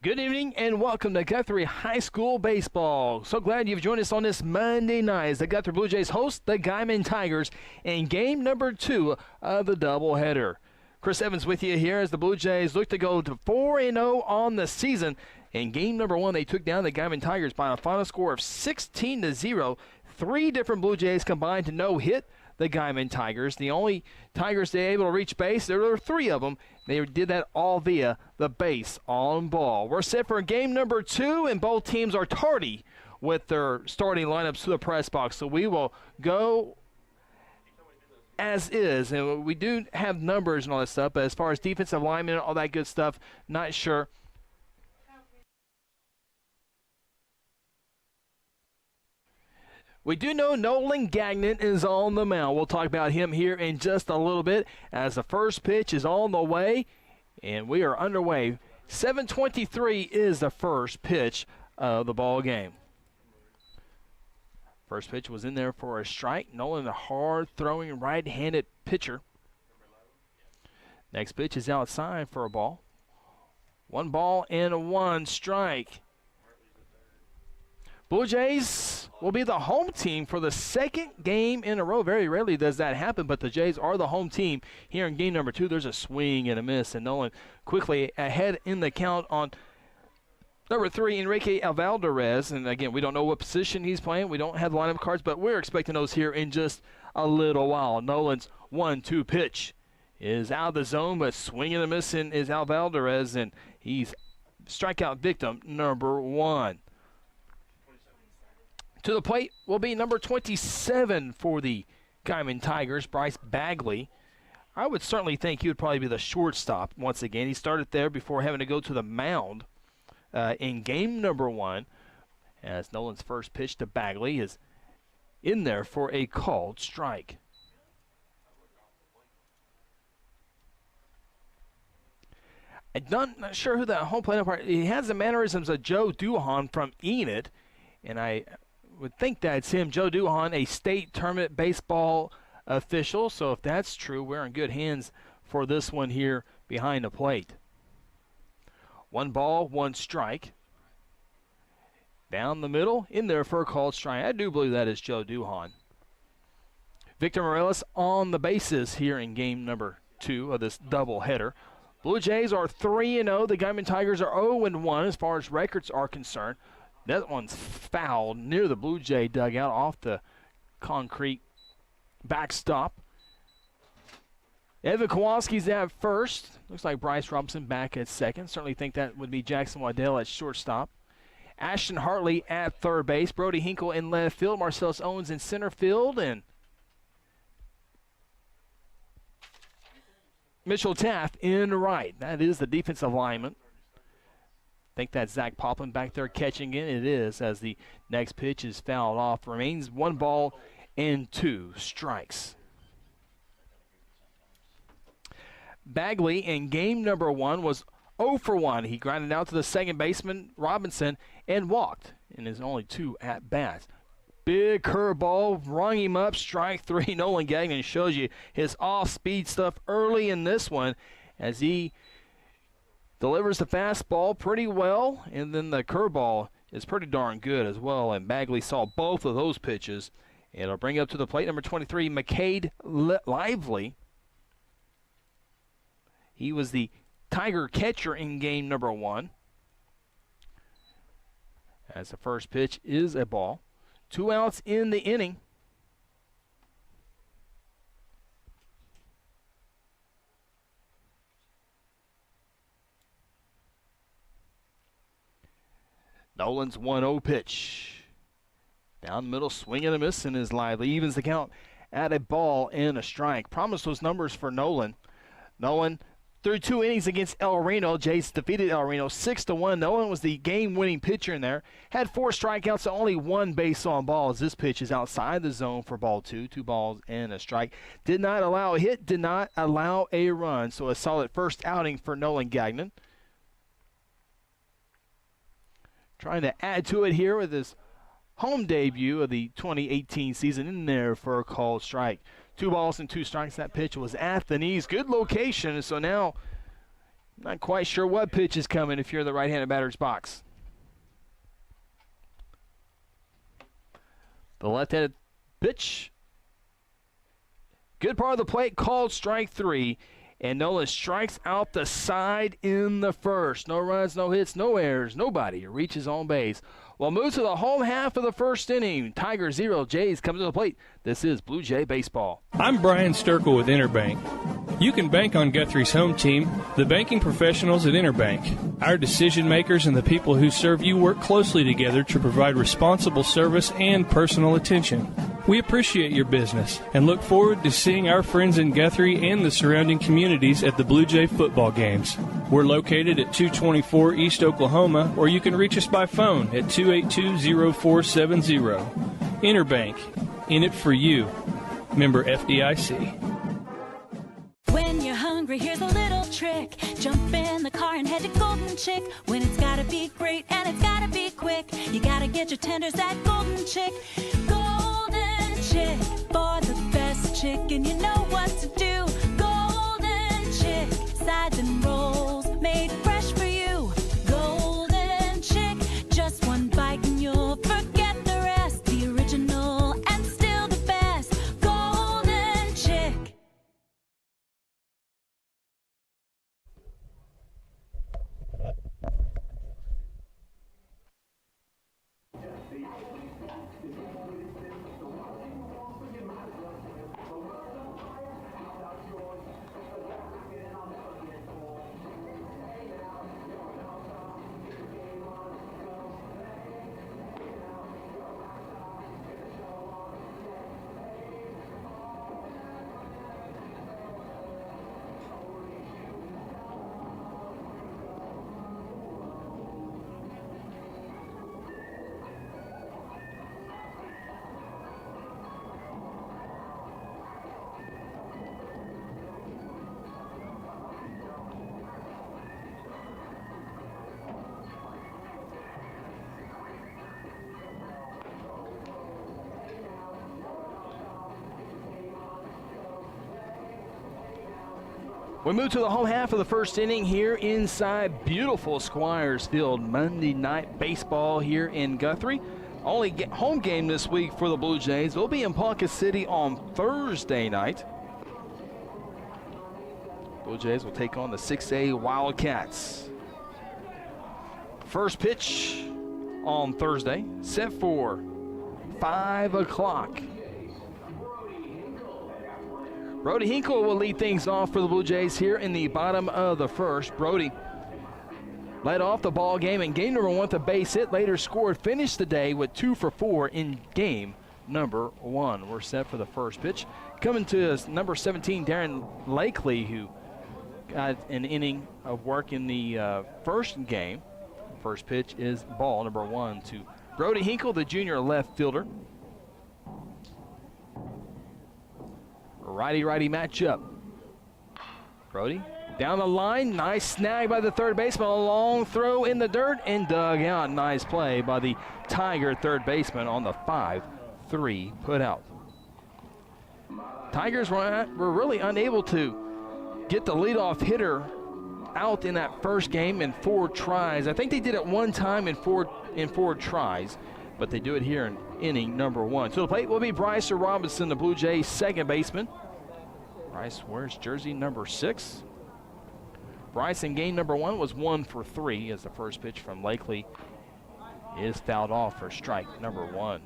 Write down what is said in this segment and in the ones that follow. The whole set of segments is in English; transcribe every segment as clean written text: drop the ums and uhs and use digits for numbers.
Good evening and welcome to Guthrie High School Baseball. So glad you've joined us on this Monday night as the Guthrie Blue Jays host the Guymon Tigers in game number 2 of the doubleheader. Chris Evans with you here as the Blue Jays look to go to 4-0 on the season. In game number 1, they took down the Guymon Tigers by a final score of 16-0. 3 different Blue Jays combined to no-hit the Guymon Tigers. The only Tigers they were able to reach base, there were 3 of them. They did that all via the base on ball. We're set for game number 2, and both teams are tardy with their starting lineups to the press box. So we will go as is, and we do have numbers and all that stuff, but as far as defensive linemen and all that good stuff, not sure. We do know Nolan Gagnon is on the mound. We'll talk about him here in just a little bit as the first pitch is on the way, and we are underway. 7:23 is the first pitch of the ball game. First pitch was in there for a strike. Nolan, a hard-throwing right-handed pitcher. Next pitch is outside for a ball. 1 ball and 1 strike. Blue Jays will be the home team for the second game in a row. Very rarely does that happen, but the Jays are the home team here in game number 2. There's a swing and a miss, and Nolan quickly ahead in the count on number 3, Enrique Alvalderez. And again, we don't know what position he's playing. We don't have the lineup cards, but we're expecting those here in just a little while. Nolan's 1-2 pitch is out of the zone, but swinging and a missing is Alvalderez, and he's strikeout victim number 1. To the plate will be number 27 for the Guymon Tigers, Bryce Bagley. I would certainly think he would probably be the shortstop once again. He started there before having to go to the mound in game number 1, as Nolan's first pitch to Bagley is in there for a called strike. I'm not sure who the home plate umpire. He has the mannerisms of Joe Duhan from Enid, and I would think that's him. Joe Duhan, a state tournament baseball official. So if that's true, we're in good hands for this one here behind the plate. 1 ball, 1 strike. Down the middle, in there for a called strike. I do believe that is Joe Duhan. Victor Morales on the bases here in game number 2 of this doubleheader. Blue Jays are 3-0. The Guymon Tigers are 0-1 as far as records are concerned. That one's fouled near the Blue Jay dugout off the concrete backstop. Evan Kowalski's at first. Looks like Bryce Robinson back at second. Certainly think that would be Jackson Waddell at shortstop. Ashton Hartley at third base. Brody Hinkle in left field. Marcellus Owens in center field. And Mitchell Taft in right. That is the defensive lineman. I think that's Zach Poplin back there catching it. It is, as the next pitch is fouled off. Remains 1 ball and 2 strikes. Bagley in game number 1 was 0 for 1. He grounded out to the second baseman, Robinson, and walked in his only 2 at-bats. Big curveball, rung him up, strike 3. Nolan Gagnon shows you his off-speed stuff early in this one as he delivers the fastball pretty well, and then the curveball is pretty darn good as well, and Bagley saw both of those pitches. It'll bring up to the plate number 23, McCade Lively. He was the Tiger catcher in game number 1. As the first pitch is a ball. 2 outs in the inning. Nolan's 1-0 pitch. Down the middle, swing and a miss, and is Lively. Evens the count at a ball and a strike. Promise those numbers for Nolan. Nolan through 2 innings against El Reno. Jays defeated El Reno 6-1. Nolan was the game-winning pitcher in there. Had 4 strikeouts, only 1 base on balls. This pitch is outside the zone for ball 2. 2 balls and a strike. Did not allow a hit, did not allow a run. So a solid first outing for Nolan Gagnon. Trying to add to it here with his home debut of the 2018 season in there for a called strike. 2 balls and 2 strikes. That pitch was at the knees. Good location. So now Not quite sure what pitch is coming if you're the right-handed batter's box. The left-handed pitch. Good part of the plate, called strike 3. And Nolan strikes out the side in the first. No runs, no hits, no errors, nobody reaches on base. We'll move to the home half of the first inning. Tigers 0, Jays coming to the plate. This is Blue Jay Baseball. I'm Brian Sturkle with Interbank. You can bank on Guthrie's home team, the banking professionals at Interbank. Our decision makers and the people who serve you work closely together to provide responsible service and personal attention. We appreciate your business and look forward to seeing our friends in Guthrie and the surrounding communities at the Blue Jay football games. We're located at 224 East Oklahoma, or you can reach us by phone at 282-0470. Interbank, in it for you. Member FDIC. When you're hungry, here's a little trick. Jump in the car and head to Golden Chick. When it's gotta be great and it's gotta be quick, you gotta get your tenders at Golden Chick. Golden Chick, for the best chicken, you know what to do. Golden Chick, sides and rolls made fresh for you. Golden Chick, just one bite and you'll forget the rest. The original and still the best. Golden Chick. We move to the home half of the first inning here inside beautiful Squires Field. Monday night baseball here in Guthrie. Only home game this week for the Blue Jays. They'll be in Ponca City on Thursday night. Blue Jays will take on the 6A Wildcats. First pitch on Thursday, set for 5 o'clock. Brody Hinkle will lead things off for the Blue Jays here in the bottom of the first. Brody led off the ball game in game number 1 with a base hit. Later scored, finished the day with 2 for 4 in game number 1. We're set for the first pitch. Coming to us, number 17, Darren Lakely, who got an inning of work in the first game. First pitch is ball number 1 to Brody Hinkle, the junior left fielder. Righty-righty matchup. Brody down the line. Nice snag by the third baseman. A long throw in the dirt and dug out. Nice play by the Tiger third baseman on the 5-3 put out. Tigers were really unable to get the leadoff hitter out in that first game in 4 tries. I think they did it one time in four tries, but they do it here in inning number 1. To the plate will be Bryce Robinson, the Blue Jays second baseman. Bryce wears jersey number 6. Bryce in game number 1 was 1 for 3 as the first pitch from Lakely is fouled off for strike number 1.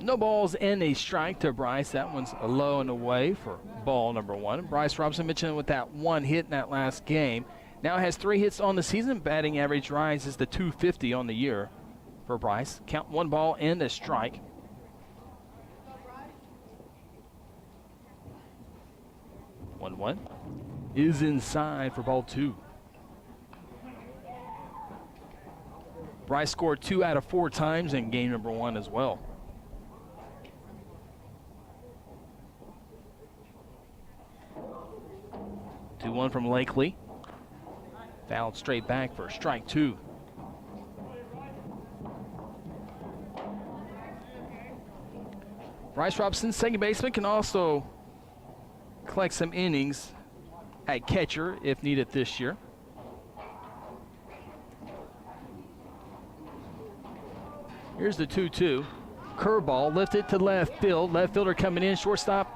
No balls and a strike to Bryce. That one's low and away for ball number 1. Bryce Robinson mentioned with that one hit in that last game. Now has 3 hits on the season. Batting average rises to .250 on the year for Bryce. Count 1 ball and a strike. One is inside for ball 2. Bryce scored 2 out of 4 times in game number 1 as well. 2-1 from Lakely. Fouled straight back for strike 2. Bryce Robinson, second baseman, can also collect some innings at catcher if needed this year. Here's the 2-2. Curveball lifted to left field. Left fielder coming in. Shortstop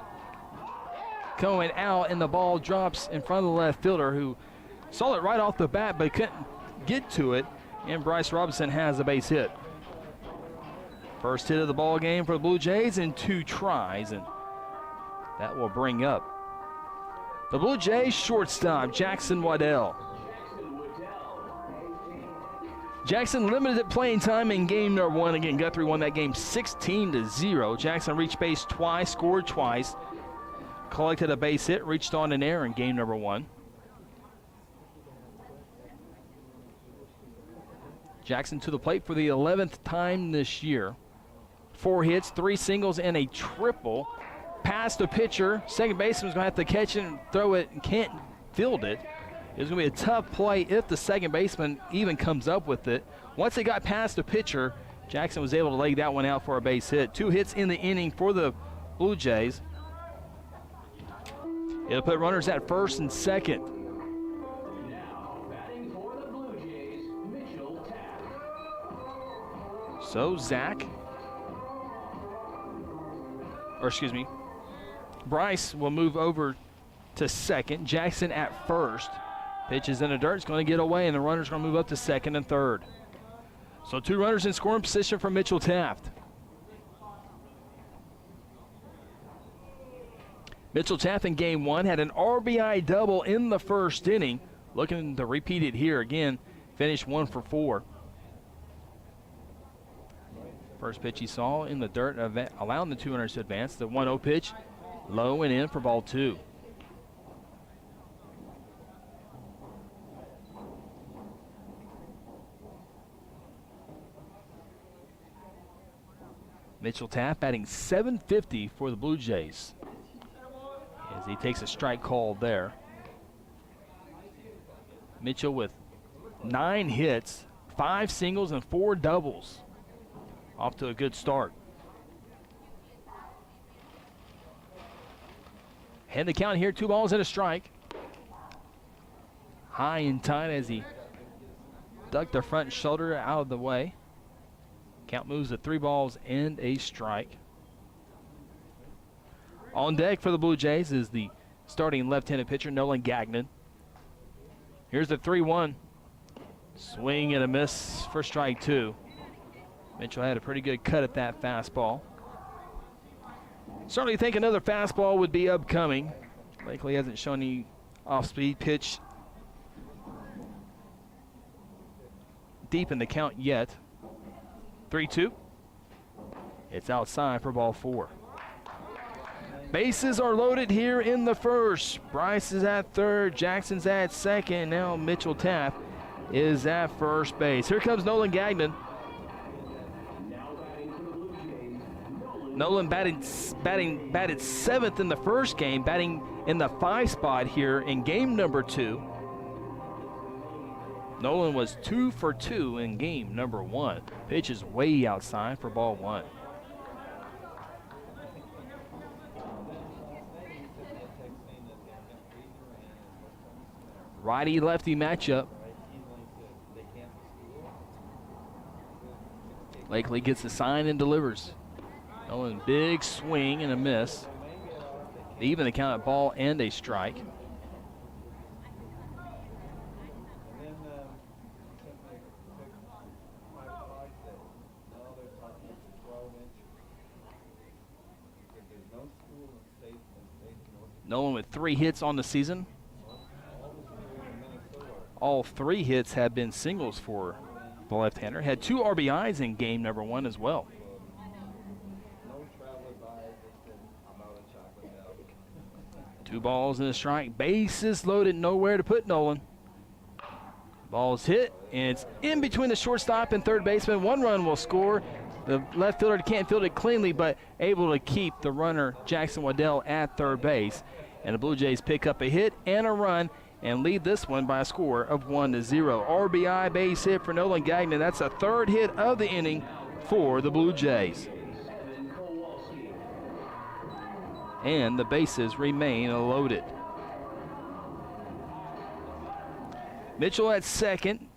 going out, and the ball drops in front of the left fielder, who saw it right off the bat but couldn't get to it. And Bryce Robinson has a base hit. First hit of the ball game for the Blue Jays in 2 tries, and that will bring up the Blue Jays shortstop, Jackson Waddell. Jackson limited playing time in game number 1. Again, Guthrie won that game 16-0. Jackson reached base twice, scored twice, collected a base hit, reached on an error in game number 1. Jackson to the plate for the 11th time this year. 4 hits, 3 singles, and a triple. Past the pitcher. Second baseman's going to have to catch it and throw it and can't field it. It's going to be a tough play if the second baseman even comes up with it. Once it got past the pitcher, Jackson was able to lay that one out for a base hit. 2 hits in the inning for the Blue Jays. It'll put runners at first and second. So Bryce will move over to second. Jackson at first. Pitches in the dirt. It's going to get away, and the runner's going to move up to second and third. So 2 runners in scoring position for Mitchell Taft. Mitchell Taft in game 1 had an RBI double in the first inning. Looking to repeat it here again. Finished 1 for 4. First pitch he saw in the dirt, allowing the 2 runners to advance. The 1-0 pitch, low and in for ball 2. Mitchell Taft batting .750 for the Blue Jays as he takes a strike call there. Mitchell with 9 hits, 5 singles, and 4 doubles. Off to a good start. And the count here, 2 balls and a strike. High and tight as he ducked the front shoulder out of the way. Count moves to 3 balls and a strike. On deck for the Blue Jays is the starting left-handed pitcher, Nolan Gagnon. Here's the 3-1. Swing and a miss for strike 2. Mitchell had a pretty good cut at that fastball. Certainly think another fastball would be upcoming. Blakely hasn't shown any off-speed pitch deep in the count yet. 3-2. It's outside for ball 4. Bases are loaded here in the first. Bryce is at third. Jackson's at second. Now Mitchell Taft is at first base. Here comes Nolan Gagnon. Nolan batted 7th in the first game, batting in the 5 spot here in game number 2. Nolan was 2 for 2 in game number 1. Pitch is way outside for ball 1. Righty-lefty matchup. Blakely gets the sign and delivers. Nolan, big swing and a miss. Even the count at ball and a strike. Nolan with 3 hits on the season. All 3 hits have been singles for the left-hander. Had 2 RBIs in game number 1 as well. 2 balls and a strike. Bases loaded, nowhere to put Nolan. Ball's hit, and it's in between the shortstop and third baseman. 1 run will score. The left fielder can't field it cleanly, but able to keep the runner, Jackson Waddell, at third base. And the Blue Jays pick up a hit and a run and lead this one by a score of 1-0. RBI base hit for Nolan Gagnon. That's a third hit of the inning for the Blue Jays. And the bases remain loaded. Mitchell at second,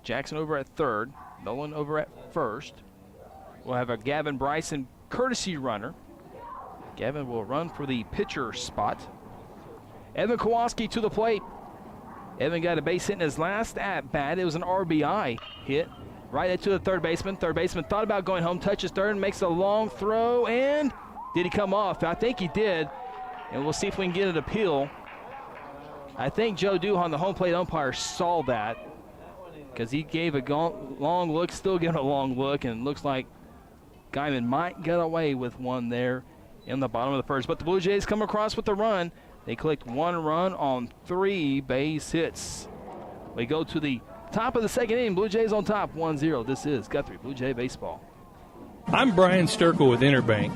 Jackson over at third, Nolan over at first. We'll have a Gavin Bryson courtesy runner. Gavin will run for the pitcher spot. Evan Kowalski to the plate. Evan got a base hit in his last at bat. It was an RBI hit right to the third baseman. Third baseman thought about going home, touches third, makes a long throw, and did he come off? I think he did, and we'll see if we can get an appeal. I think Joe Duhon, the home plate umpire, saw that because he gave a long look, still giving a long look, and it looks like Guymon might get away with one there in the bottom of the first. But the Blue Jays come across with the run. They collect one run on 3 base hits. We go to the top of the second inning. Blue Jays on top, 1-0. This is Guthrie Blue Jay Baseball. I'm Brian Sturkle with Interbank.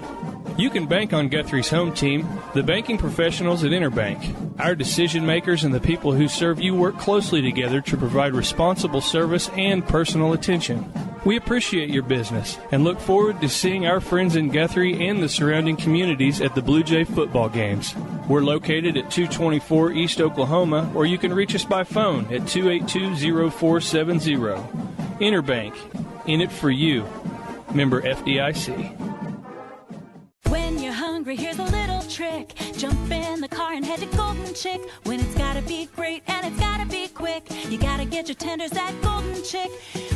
You can bank on Guthrie's home team, the banking professionals at Interbank. Our decision makers and the people who serve you work closely together to provide responsible service and personal attention. We appreciate your business and look forward to seeing our friends in Guthrie and the surrounding communities at the Blue Jay football games. We're located at 224 East Oklahoma, or you can reach us by phone at 282-0470. Interbank, in it for you. Member FDIC. When you're hungry, here's a little trick. Jump in the car and head to Golden Chick. When it's gotta be great and it's gotta be quick, you gotta get your tenders at Golden Chick.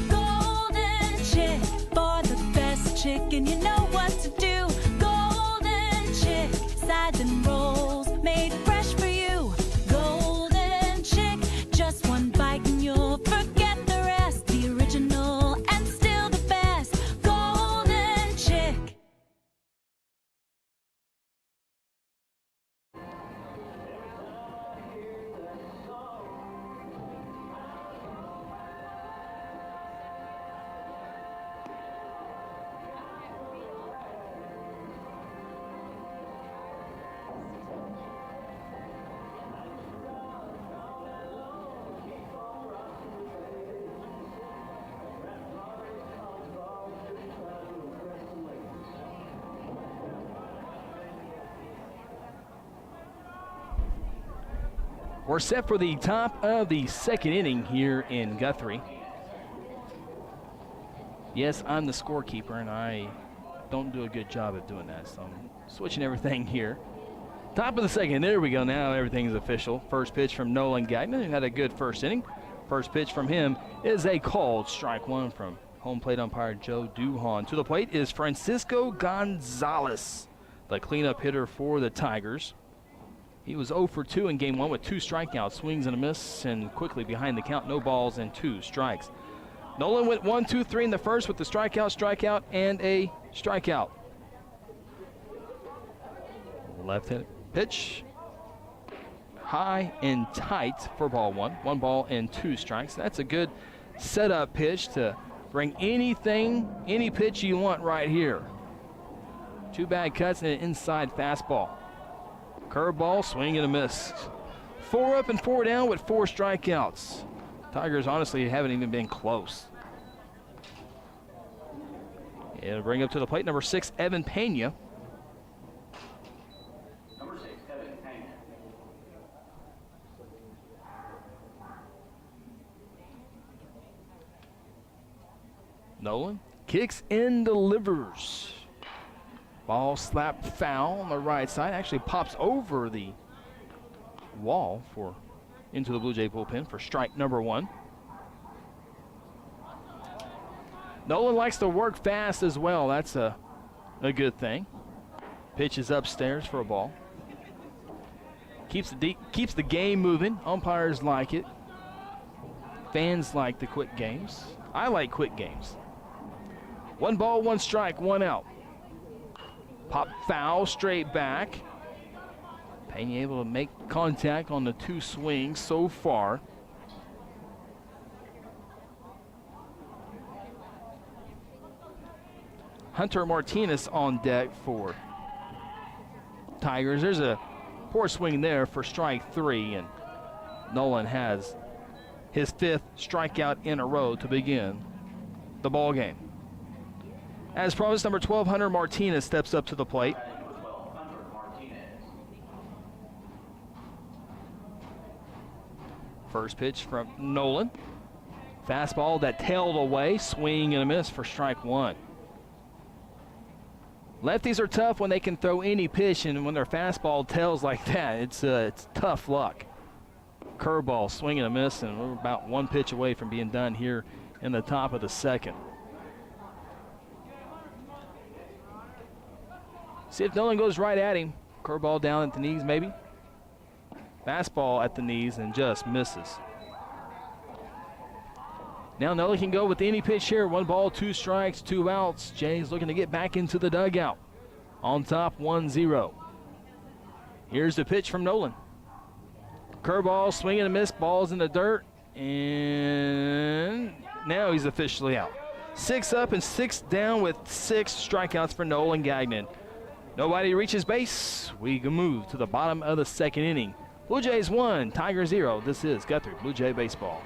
Golden Chick, for the best chicken, you know what to do. Golden Chick, sides and rolls made fresh for you. Golden Chick, just one bite and you'll forget the rest. The original and still the best. Golden Chick. We're set for the top of the second inning here in Guthrie. Yes, I'm the scorekeeper, and I don't do a good job at doing that, so I'm switching everything here. Top of the second, there we go. Now everything's official. First pitch from Nolan Gagnon, who had a good first inning. First pitch from him is a called strike one from home plate umpire Joe Duhon. To the plate is Francisco Gonzalez, the cleanup hitter for the Tigers. He was 0 for 2 in game 1 with 2 strikeouts, swings and a miss, and quickly behind the count, no balls and 2 strikes. Nolan went 1-2-3 in the first with the strikeout, and a strikeout. Left-handed pitch, high and tight for ball 1. 1 ball and 2 strikes. That's a good setup pitch to bring any pitch you want right here. 2 bad cuts and an inside fastball. Curveball, swing and a miss. 4 up and 4 down with 4 strikeouts. Tigers honestly haven't even been close. It'll bring up to the plate number 6, Evan Pena. Number 6, Evan Pena. Nolan kicks and delivers. Ball slapped foul on the right side. Actually pops over the wall into the Blue Jay bullpen for strike number 1. Nolan likes to work fast as well. That's a good thing. Pitch is upstairs for a ball. Keeps the game moving. Umpires like it. Fans like the quick games. I like quick games. 1 ball, 1 strike, 1 out. Pop foul, straight back. Pena able to make contact on the 2 swings so far. Hunter Martinez on deck for Tigers. There's a poor swing there for strike 3, and Nolan has his 5th strikeout in a row to begin the ball game. As promised, number 12, Hunter Martinez steps up to the plate. First pitch from Nolan. Fastball that tailed away, swing and a miss for strike 1. Lefties are tough when they can throw any pitch, and when their fastball tails like that, it's tough luck. Curveball, swing and a miss, and we're about 1 pitch away from being done here in the top of the 2nd. See if Nolan goes right at him. Curveball down at the knees maybe. Fastball at the knees and just misses. Now Nolan can go with any pitch here. 1 ball, 2 strikes, 2 outs. Jays looking to get back into the dugout. On top, 1-0. Here's the pitch from Nolan. Curveball, swing and a miss, ball's in the dirt, and now he's officially out. 6 up and 6 down with 6 strikeouts for Nolan Gagnon. Nobody reaches base. We move to the bottom of the 2nd inning. Blue Jays 1, Tigers 0. This is Guthrie Blue Jay Baseball.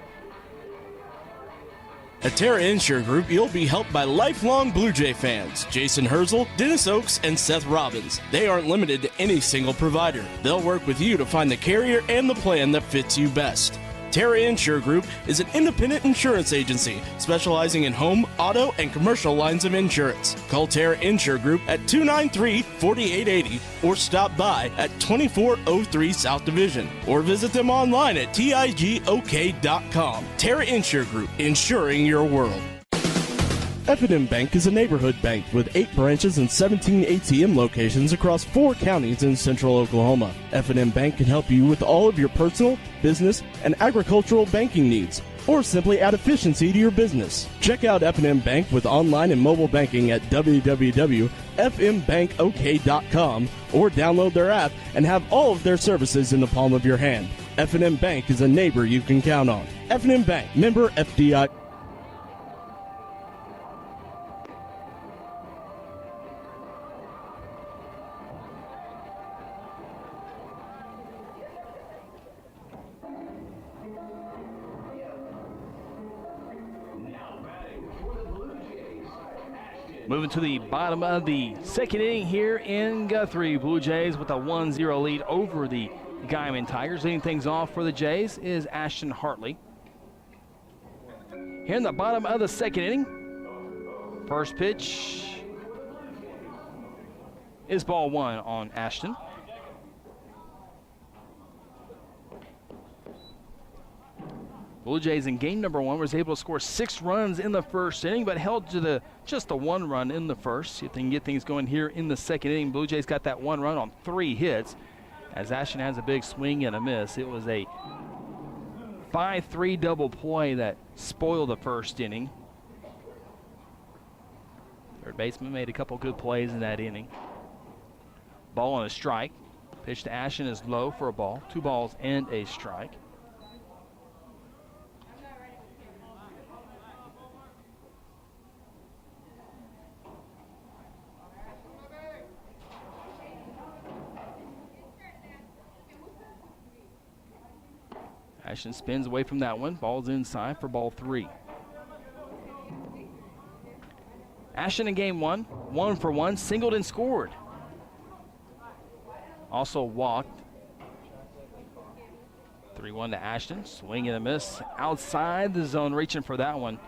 At Terra Insure Group, you'll be helped by lifelong Blue Jay fans, Jason Herzl, Dennis Oakes, and Seth Robbins. They aren't limited to any single provider. They'll work with you to find the carrier and the plan that fits you best. Terra Insure Group is an independent insurance agency specializing in home, auto, and commercial lines of insurance. Call Terra Insure Group at 293-4880 or stop by at 2403 South Division or visit them online at tigok.com. Terra Insure Group, insuring your world. F&M Bank is a neighborhood bank with 8 branches and 17 ATM locations across 4 counties in central Oklahoma. F&M Bank can help you with all of your personal, business, and agricultural banking needs, or simply add efficiency to your business. Check out F&M Bank with online and mobile banking at www.fmbankok.com or download their app and have all of their services in the palm of your hand. F&M Bank is a neighbor you can count on. F&M Bank, member FDIC. Moving to the bottom of the 2nd inning here in Guthrie. Blue Jays with a 1-0 lead over the Guymon Tigers. Leading things off for the Jays is Ashton Hartley. Here in the bottom of the 2nd inning, first pitch is ball 1 on Ashton. Blue Jays in game number 1 was able to score 6 runs in the 1st inning, but held to just the 1 run in the 1st. See if they can get things going here in the 2nd inning. Blue Jays got that 1 run on 3 hits, as Ashton has a big swing and a miss. It was a 5-3 double play that spoiled the 1st inning. Third baseman made a couple good plays in that inning. Ball and a strike. Pitch to Ashton is low for a ball. 2 balls and a strike. Ashton spins away from that one. Ball's inside for ball 3. Ashton in game 1, 1 for 1, singled and scored. Also walked. 3-1 to Ashton. Swing and a miss outside the zone, reaching for that one.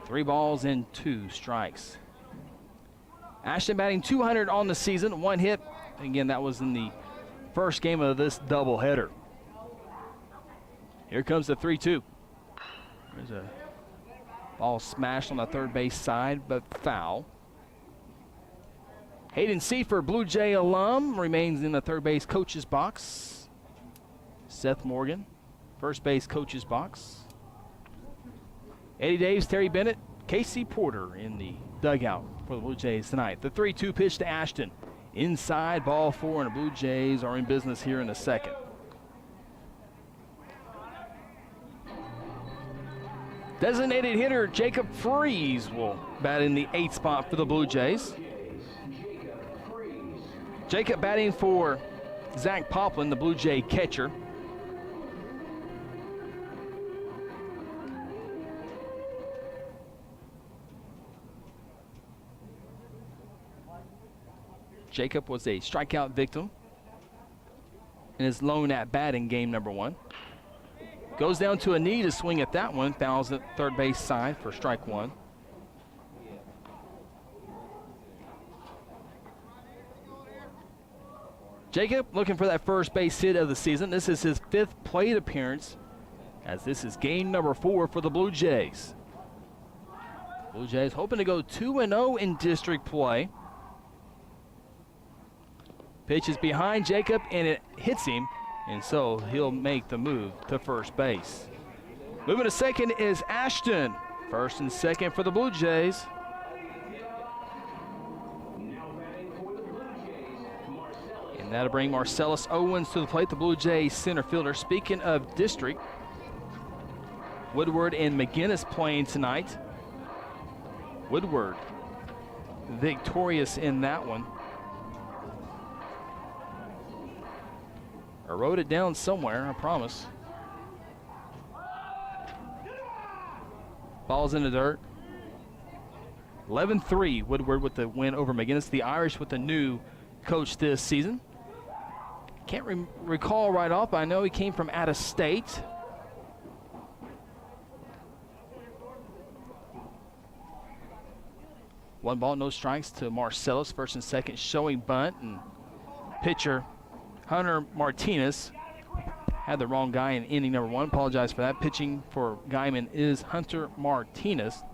3 balls and 2 strikes. Ashton batting .200 on the season, 1 hit. Again, that was in the first game of this doubleheader. Here comes the 3-2. There's a ball smashed on the third base side, but foul. Hayden Seifert, Blue Jay alum, remains in the third base coach's box. Seth Morgan, first base coach's box. Eddie Daves, Terry Bennett, Casey Porter in the dugout for the Blue Jays tonight. The 3-2 pitch to Ashton. Inside, ball 4, and the Blue Jays are in business here in the 2nd. Designated hitter Jacob Freeze will bat in the 8th spot for the Blue Jays. Jacob batting for Zach Poplin, the Blue Jay catcher. Jacob was a strikeout victim in his lone at-bat in game number 1. Goes down to a knee to swing at that one. Fouls at third base side for strike 1. Jacob looking for that first base hit of the season. This is his 5th plate appearance, as this is game number 4 for the Blue Jays. Blue Jays hoping to go 2-0 in district play. Pitch is behind Jacob, and it hits him, and so he'll make the move to first base. Moving to second is Ashton. First and second for the Blue Jays. And that'll bring Marcellus Owens to the plate, the Blue Jays center fielder. Speaking of district, Woodward and McGinnis playing tonight. Woodward victorious in that one. I wrote it down somewhere, I promise. Ball's in the dirt. 11-3, Woodward with the win over McGinnis. The Irish with the new coach this season. Can't recall right off, but I know he came from out of state. One ball, no strikes to Marcellus. First and second, showing bunt. And pitcher Hunter Martinez had the wrong guy in inning number 1. Apologize for that. Pitching for Guymon is Hunter Martinez,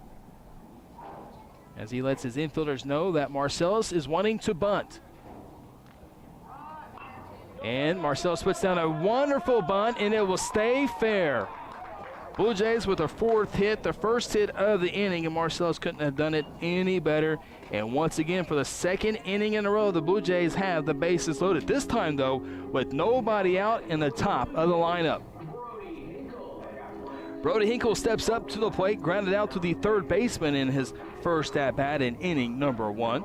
as he lets his infielders know that Marcellus is wanting to bunt. And Marcellus puts down a wonderful bunt, and it will stay fair. Blue Jays with a 4th hit, the first hit of the inning, and Marcellus couldn't have done it any better. And once again, for the 2nd inning in a row, the Blue Jays have the bases loaded. This time, though, with nobody out in the top of the lineup. Brody Hinkle steps up to the plate, grounded out to the third baseman in his first at-bat in inning number 1.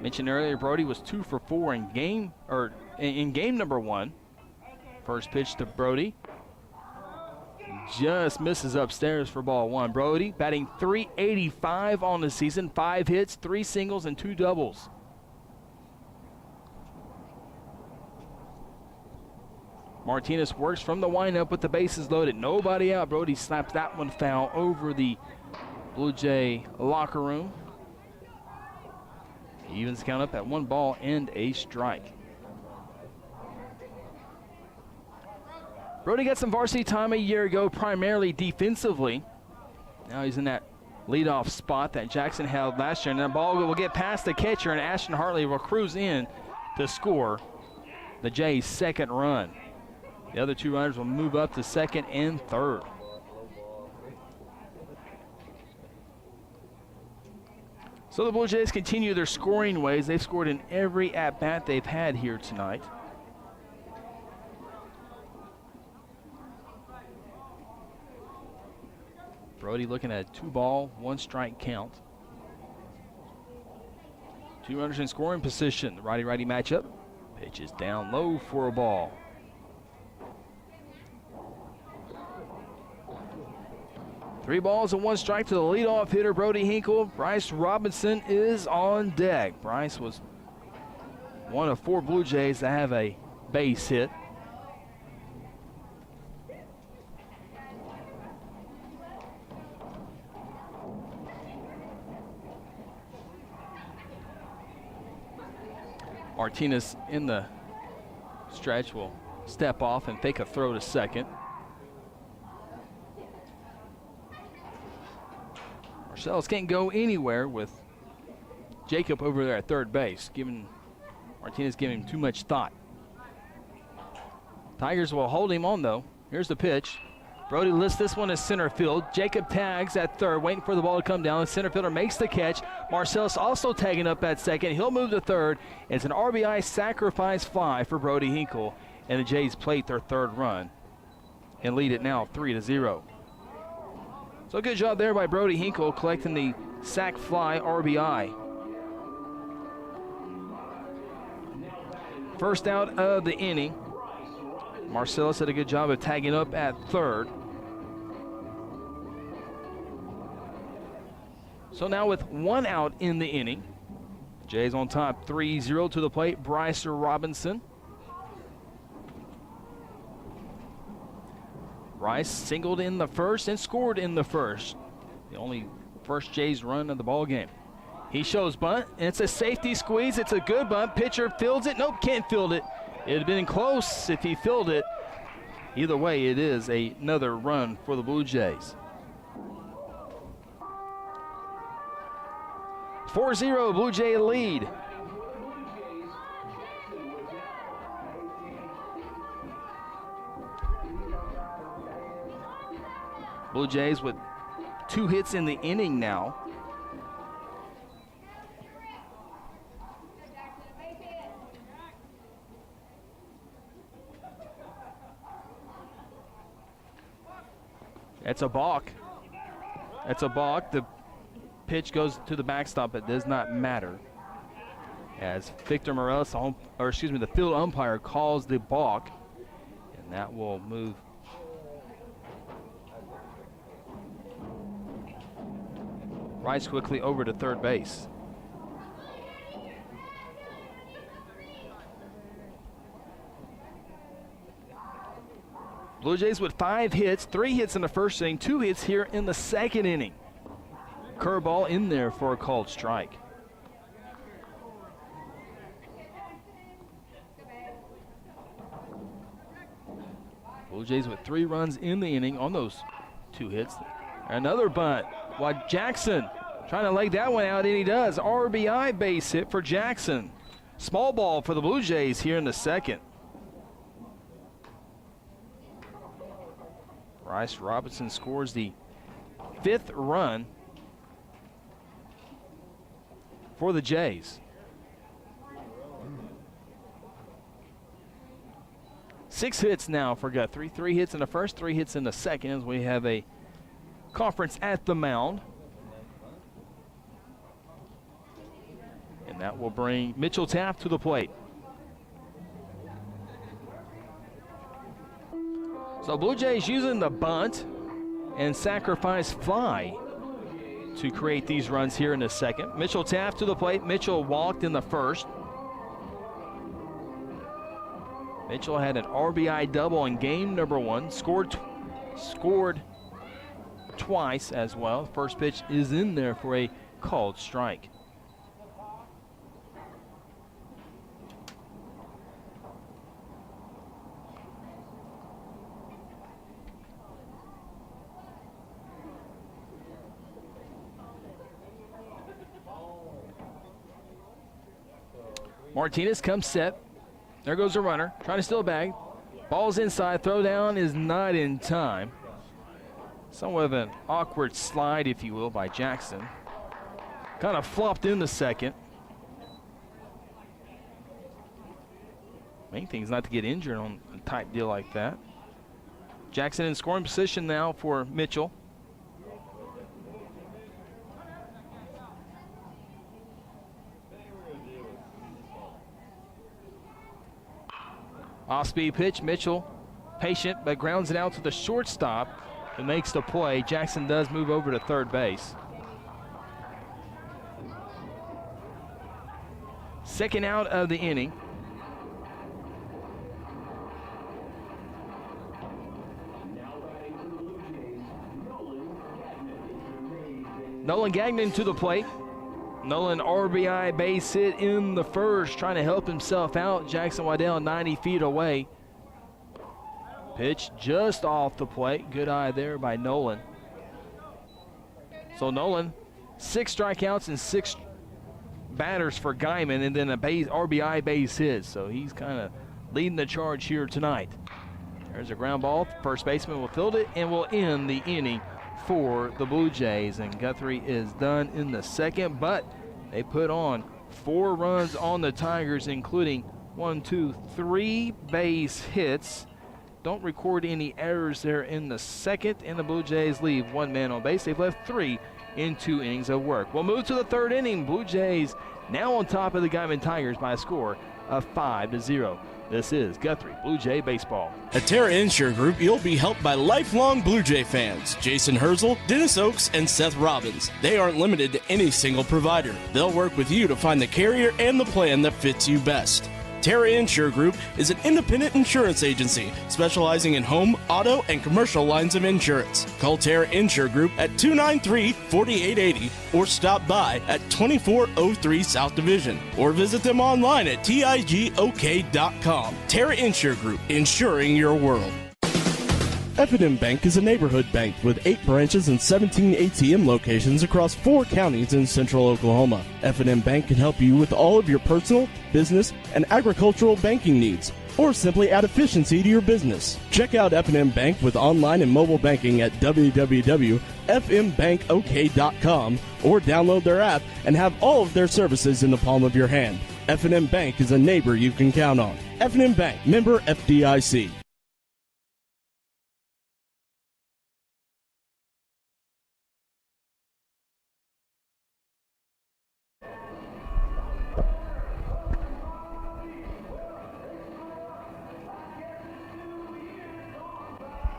Mentioned earlier, Brody was 2 for 4 in game number 1. First pitch to Brody. Just misses upstairs for ball 1. Brody batting .385 on the season, 5 hits, 3 singles, and 2 doubles. Martinez works from the windup with the bases loaded. Nobody out. Brody slaps that one foul over the Blue Jay locker room. He evens count up at 1 ball and a strike. Brody got some varsity time a year ago, primarily defensively. Now he's in that leadoff spot that Jackson held last year. And that ball will get past the catcher, and Ashton Hartley will cruise in to score the Jays' 2nd run. The other 2 runners will move up to 2nd and 3rd. So the Blue Jays continue their scoring ways. They've scored in every at-bat they've had here tonight. Brody looking at a 2-ball, 1-strike count. 2 runners in scoring position. The righty-righty matchup. Pitch is down low for a ball. Three balls and 1 strike to the leadoff hitter, Brody Hinkle. Bryce Robinson is on deck. Bryce was one of 4 Blue Jays to have a base hit. Martinez in the stretch will step off and fake a throw to second. Marcellus can't go anywhere with Jacob over there at third base, Martinez giving him too much thought. Tigers will hold him on, though. Here's the pitch. Brody lifts this one to center field. Jacob tags at third, waiting for the ball to come down. The center fielder makes the catch. Marcellus also tagging up at second. He'll move to third. It's an RBI sacrifice fly for Brody Hinkle, and the Jays plate their 3rd run and lead it now 3-0. So good job there by Brody Hinkle collecting the sac fly RBI. First out of the inning. Marcellus did a good job of tagging up at third. So now with 1 out in the inning, Jays on top 3-0 to the plate. Bryce Robinson. Rice singled in the first and scored in the first. The only first Jays run of the ball game. He shows bunt, and it's a safety squeeze. It's a good bunt. Pitcher fields it. Nope, can't field it. It had been close if he fielded it. Either way, it is another run for the Blue Jays. 4-0 Blue Jay lead. Blue Jays with 2 hits in the inning now. That's a balk. That's a balk. The pitch goes to the backstop. It does not matter. As Victor Morales, the field umpire, calls the balk, and that will move Rice quickly over to third base. Blue Jays with 5 hits, 3 hits in the first inning, 2 hits here in the second inning. Curveball in there for a called strike. Blue Jays with 3 runs in the inning on those 2 hits. Another bunt. While Jackson trying to leg that one out, and he does. RBI base hit for Jackson. Small ball for the Blue Jays here in the second. Bryce Robinson scores the 5th run for the Jays. 6 hits now for Guthrie. 3 hits in the first, 3 hits in the second, as we have a conference at the mound. And that will bring Mitchell Taft to the plate. So Blue Jays using the bunt and sacrifice fly to create these runs here in the second. Mitchell Taft to the plate. Mitchell walked in the first. Mitchell had an RBI double in game number 1. Scored twice as well. First pitch is in there for a called strike. Martinez comes set. There goes the runner, trying to steal a bag. Ball's inside, throw down is not in time. Somewhat of an awkward slide, if you will, by Jackson. Kind of flopped in the second. Main thing is not to get injured on a tight deal like that. Jackson in scoring position now for Mitchell. Off-speed pitch, Mitchell patient, but grounds it out to the shortstop and makes the play. Jackson does move over to third base. Second out of the inning. Nolan Gagnon to the plate. Nolan RBI base hit in the first, trying to help himself out. Jackson Waddell 90 feet away. Pitch just off the plate. Good eye there by Nolan. So Nolan, 6 strikeouts and 6 batters for Guymon, and then a RBI base hit. So he's kind of leading the charge here tonight. There's a ground ball. First baseman will field it and will end the inning for the Blue Jays. And Guthrie is done in the second, but they put on 4 runs on the Tigers, including 3 base hits. Don't record any errors there in the second, and the Blue Jays leave 1 man on base. They've left 3 in 2 innings of work. We'll move to the third inning. Blue Jays now on top of the Guymon Tigers by a score of 5-0. This is Guthrie Blue Jay Baseball. At Terra Insure Group, you'll be helped by lifelong Blue Jay fans, Jason Herzl, Dennis Oakes, and Seth Robbins. They aren't limited to any single provider. They'll work with you to find the carrier and the plan that fits you best. Terra Insure Group is an independent insurance agency specializing in home, auto, and commercial lines of insurance. Call Terra Insure Group at 293-4880 or stop by at 2403 South Division or visit them online at tigok.com. Terra Insure Group, insuring your world. F&M Bank is a neighborhood bank with 8 branches and 17 ATM locations across 4 counties in central Oklahoma. F&M Bank can help you with all of your personal, business, and agricultural banking needs, or simply add efficiency to your business. Check out F&M Bank with online and mobile banking at www.fmbankok.com or download their app and have all of their services in the palm of your hand. F&M Bank is a neighbor you can count on. F&M Bank, member FDIC.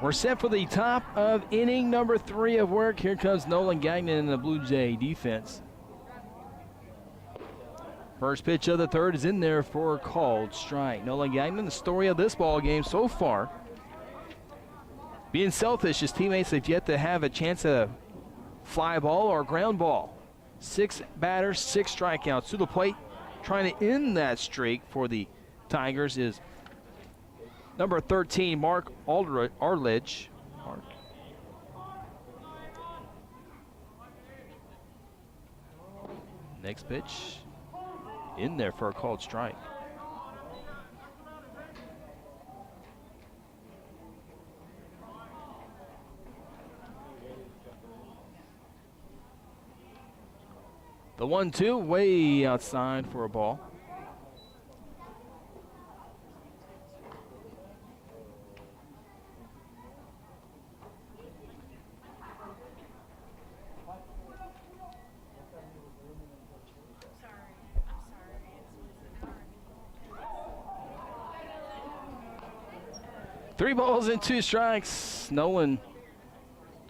We're set for the top of inning number 3 of work. Here comes Nolan Gagnon in the Blue Jay defense. First pitch of the third is in there for a called strike. Nolan Gagnon, the story of this ball game so far. Being selfish, his teammates have yet to have a chance at a fly ball or a ground ball. 6 batters, 6 strikeouts to the plate. Trying to end that streak for the Tigers is number 13, Mark Arledge. Next pitch in there for a called strike. The 1-2 way outside for a ball. Three balls and 2 strikes. Nolan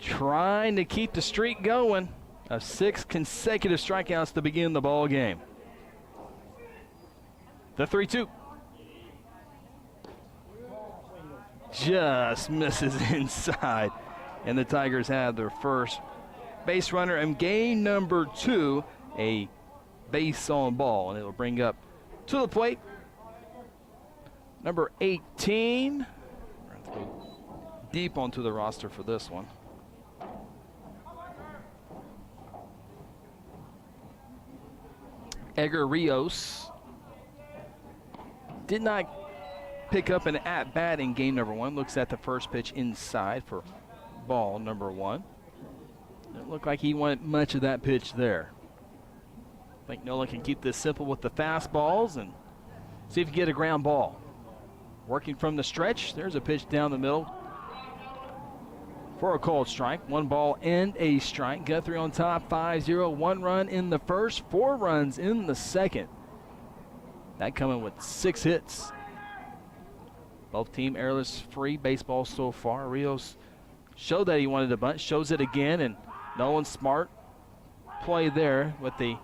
trying to keep the streak going of 6 consecutive strikeouts to begin the ball game. The 3-2. Just misses inside. And the Tigers have their first base runner and game number 2, a base on ball. And it'll bring up to the plate number 18. Deep onto the roster for this one. Edgar Rios did not pick up an at-bat in game number 1. Looks at the first pitch inside for ball number 1. It looked like he wanted much of that pitch there. I think Nolan can keep this simple with the fastballs and see if he can get a ground ball. Working from the stretch, there's a pitch down the middle for a called strike. 1 ball and a strike. Guthrie on top, 5-0. 1 run in the first, 4 runs in the second. That coming with 6 hits. Both team errorless free baseball so far. Rios showed that he wanted a bunt, shows it again, and Nolan smart play there with the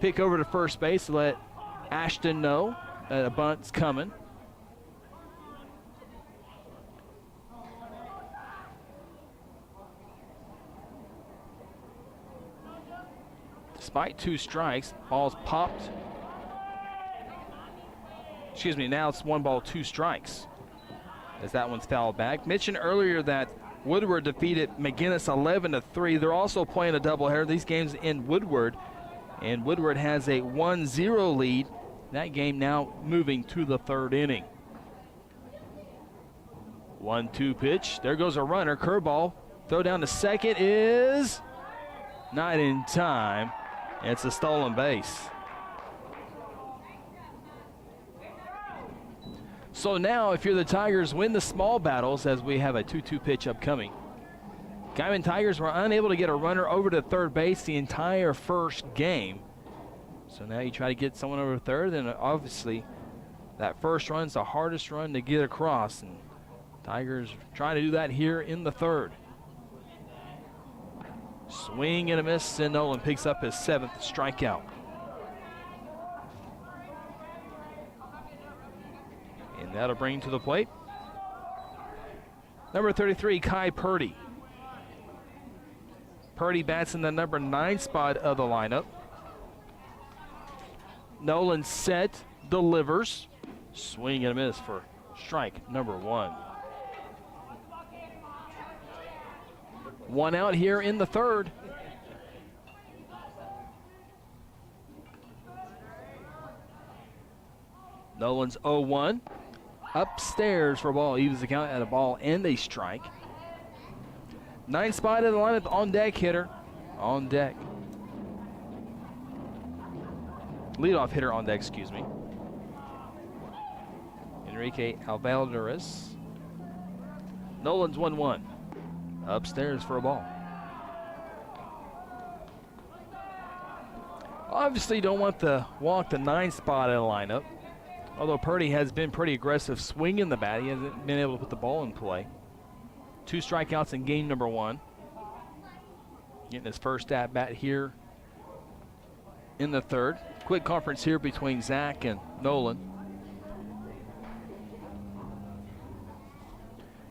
pick over to first base to let Ashton know that a bunt's coming. Despite 2 strikes, ball's popped. Excuse me, now it's 1 ball, 2 strikes as that one's fouled back. Mentioned earlier that Woodward defeated McGinnis 11-3. They're also playing a doubleheader. These games in Woodward, and Woodward has a 1-0 lead. That game now moving to the 3rd inning. 1-2 pitch. There goes a runner. Curveball. Throw down to second is not in time. It's a stolen base. So now, if you're the Tigers, win the small battles as we have a 2-2 pitch upcoming. Guymon Tigers were unable to get a runner over to third base the entire first game. So now you try to get someone over third, and obviously that first run's the hardest run to get across, and Tigers trying to do that here in the third. Swing and a miss, and Nolan picks up his 7th strikeout. And that'll bring to the plate number 33, Kai Purdy. Purdy bats in the number 9 spot of the lineup. Nolan set, delivers. Swing and a miss for strike number 1. 1 out here in the third. Nolan's 0-1. Upstairs for a ball. Evens the count at a ball and a strike. 9 spot in the lineup, on deck hitter. On deck. Leadoff hitter on deck, excuse me. Enrique Alvarez. Nolan's 1-1. Upstairs for a ball. Obviously don't want to walk the 9 spot in the lineup. Although Purdy has been pretty aggressive swinging the bat, he hasn't been able to put the ball in play. 2 strikeouts in game number 1. Getting his first at bat here in the third. Quick conference here between Zach and Nolan.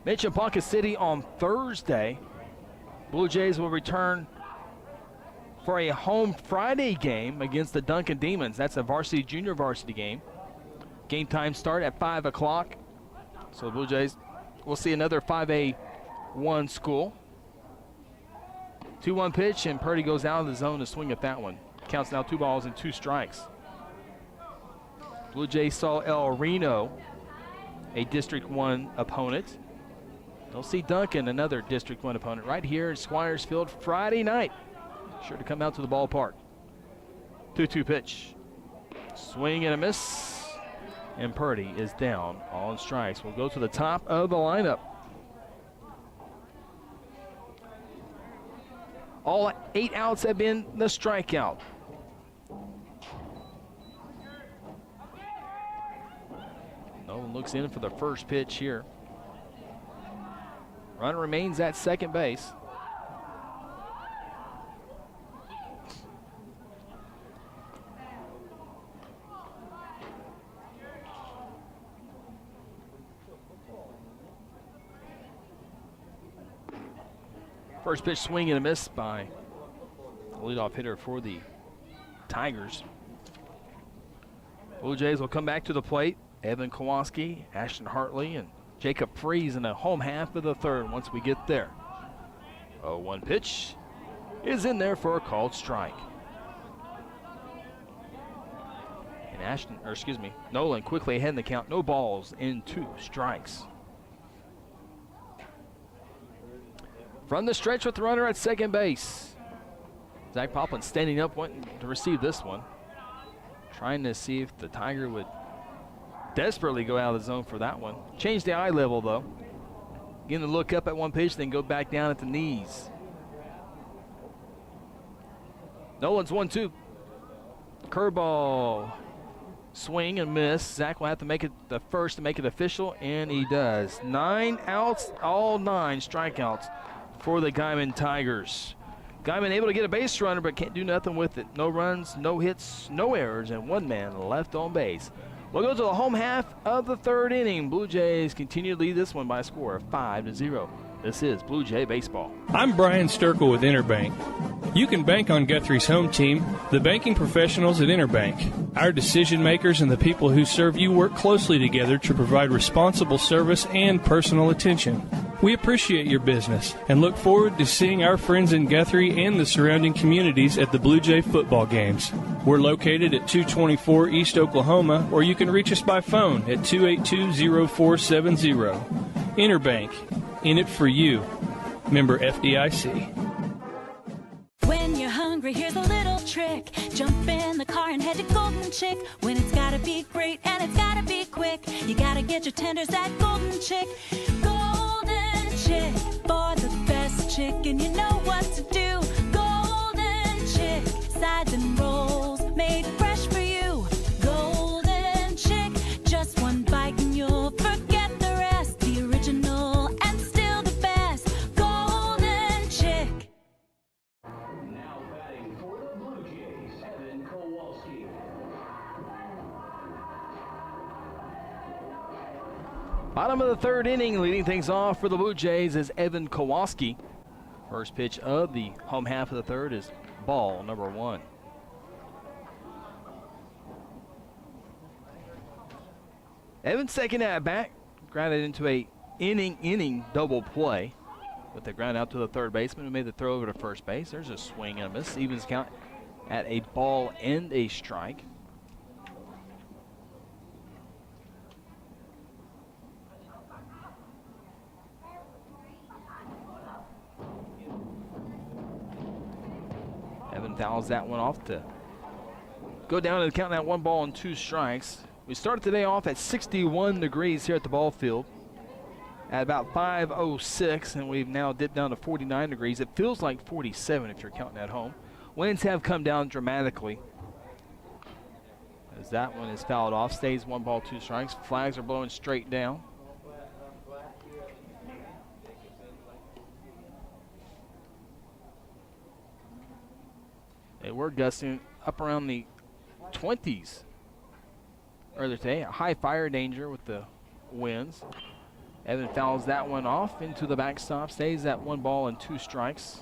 Mentioned Ponca City on Thursday. Blue Jays will return for a home Friday game against the Duncan Demons. That's a varsity, junior varsity game. Game time start at 5 o'clock. So the Blue Jays will see another 5A1 school. 2-1 pitch, and Purdy goes out of the zone to swing at that one. Counts now 2 balls and 2 strikes. Blue Jays saw El Reno, a District 1 opponent. They'll see Duncan, another District 1 opponent, right here at Squires Field Friday night. Sure to come out to the ballpark. 2-2 pitch. Swing and a miss. And Purdy is down on strikes. We'll go to the top of the lineup. All 8 outs have been the strikeout. Nolan looks in for the first pitch here. Runner remains at second base. First pitch swing and a miss by the leadoff hitter for the Tigers. Blue Jays will come back to the plate. Evan Kowalski, Ashton Hartley, and Jacob Freeze in the home half of the third once we get there. 0-1 pitch is in there for a called strike. And Nolan quickly ahead in the count. No balls and 2 strikes. From the stretch with the runner at second base. Zach Poplin standing up, wanting to receive this one. Trying to see if the Tiger would desperately go out of the zone for that one. Change the eye level, though. Getting to look up at one pitch, then go back down at the knees. Nolan's 1-2. Curveball. Swing and miss. Zach will have to make it the first to make it official, and he does. 9 outs, all 9 strikeouts for the Guymon Tigers. Guymon able to get a base runner, but can't do nothing with it. No runs, no hits, no errors, and 1 man left on base. We'll go to the home half of the third inning. Blue Jays continue to lead this one by a score of 5-0. This is Blue Jay Baseball. I'm Brian Sturkle with Interbank. You can bank on Guthrie's home team, the banking professionals at Interbank. Our decision makers and the people who serve you work closely together to provide responsible service and personal attention. We appreciate your business and look forward to seeing our friends in Guthrie and the surrounding communities at the Blue Jay football games. We're located at 224 East Oklahoma, or you can reach us by phone at 282-0470. Interbank, in it for you. Member FDIC. When you're hungry, here's a little trick. Jump in the car and head to Golden Chick. When it's gotta be great and it's gotta be quick, you gotta get your tenders at Golden Chick. Golden Chick, for the best chicken, you know what to do. Golden Chick, sides and rolls, made fresh Bottom of the third inning, leading things off for the Blue Jays is Evan Kowalski. First pitch of the home half of the third is ball number 1. Evan's second at bat grounded into a inning double play with the ground out to the third baseman who made the throw over to first base. There's a swing and a miss. Evens count at a ball and a strike. Evan fouls that one off to go down and count that 1 ball and 2 strikes. We started today off at 61 degrees here at the ball field at about 5:06, and we've now dipped down to 49 degrees. It feels like 47 if you're counting at home. Winds have come down dramatically as that one is fouled off. Stays 1 ball, 2 strikes. Flags are blowing straight down. They were gusting up around the 20s earlier today. A high fire danger with the winds. Evan fouls that one off into the backstop. Stays at 1 ball and 2 strikes.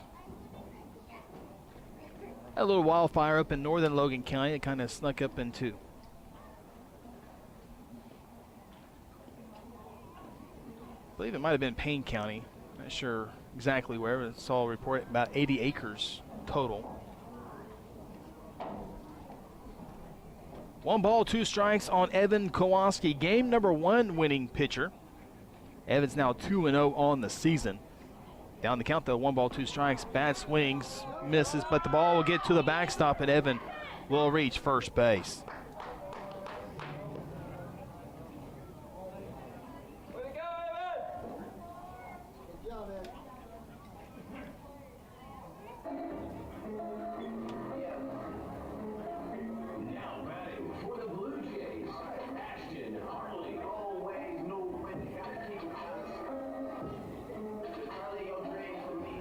A little wildfire up in northern Logan County. It kind of snuck up into I believe it might have been Payne County. Not sure exactly where, but I saw a report about 80 acres total. 1 ball, 2 strikes on Evan Kowalski. Game number 1 winning pitcher. Evan's now 2-0 on the season. Down the count though, 1 ball, 2 strikes. Bad swings, misses, but the ball will get to the backstop and Evan will reach first base. Now batting for the Blue Jays, Ashton Hartley. Always know when you gotta keep it Hartley, your dreams for me.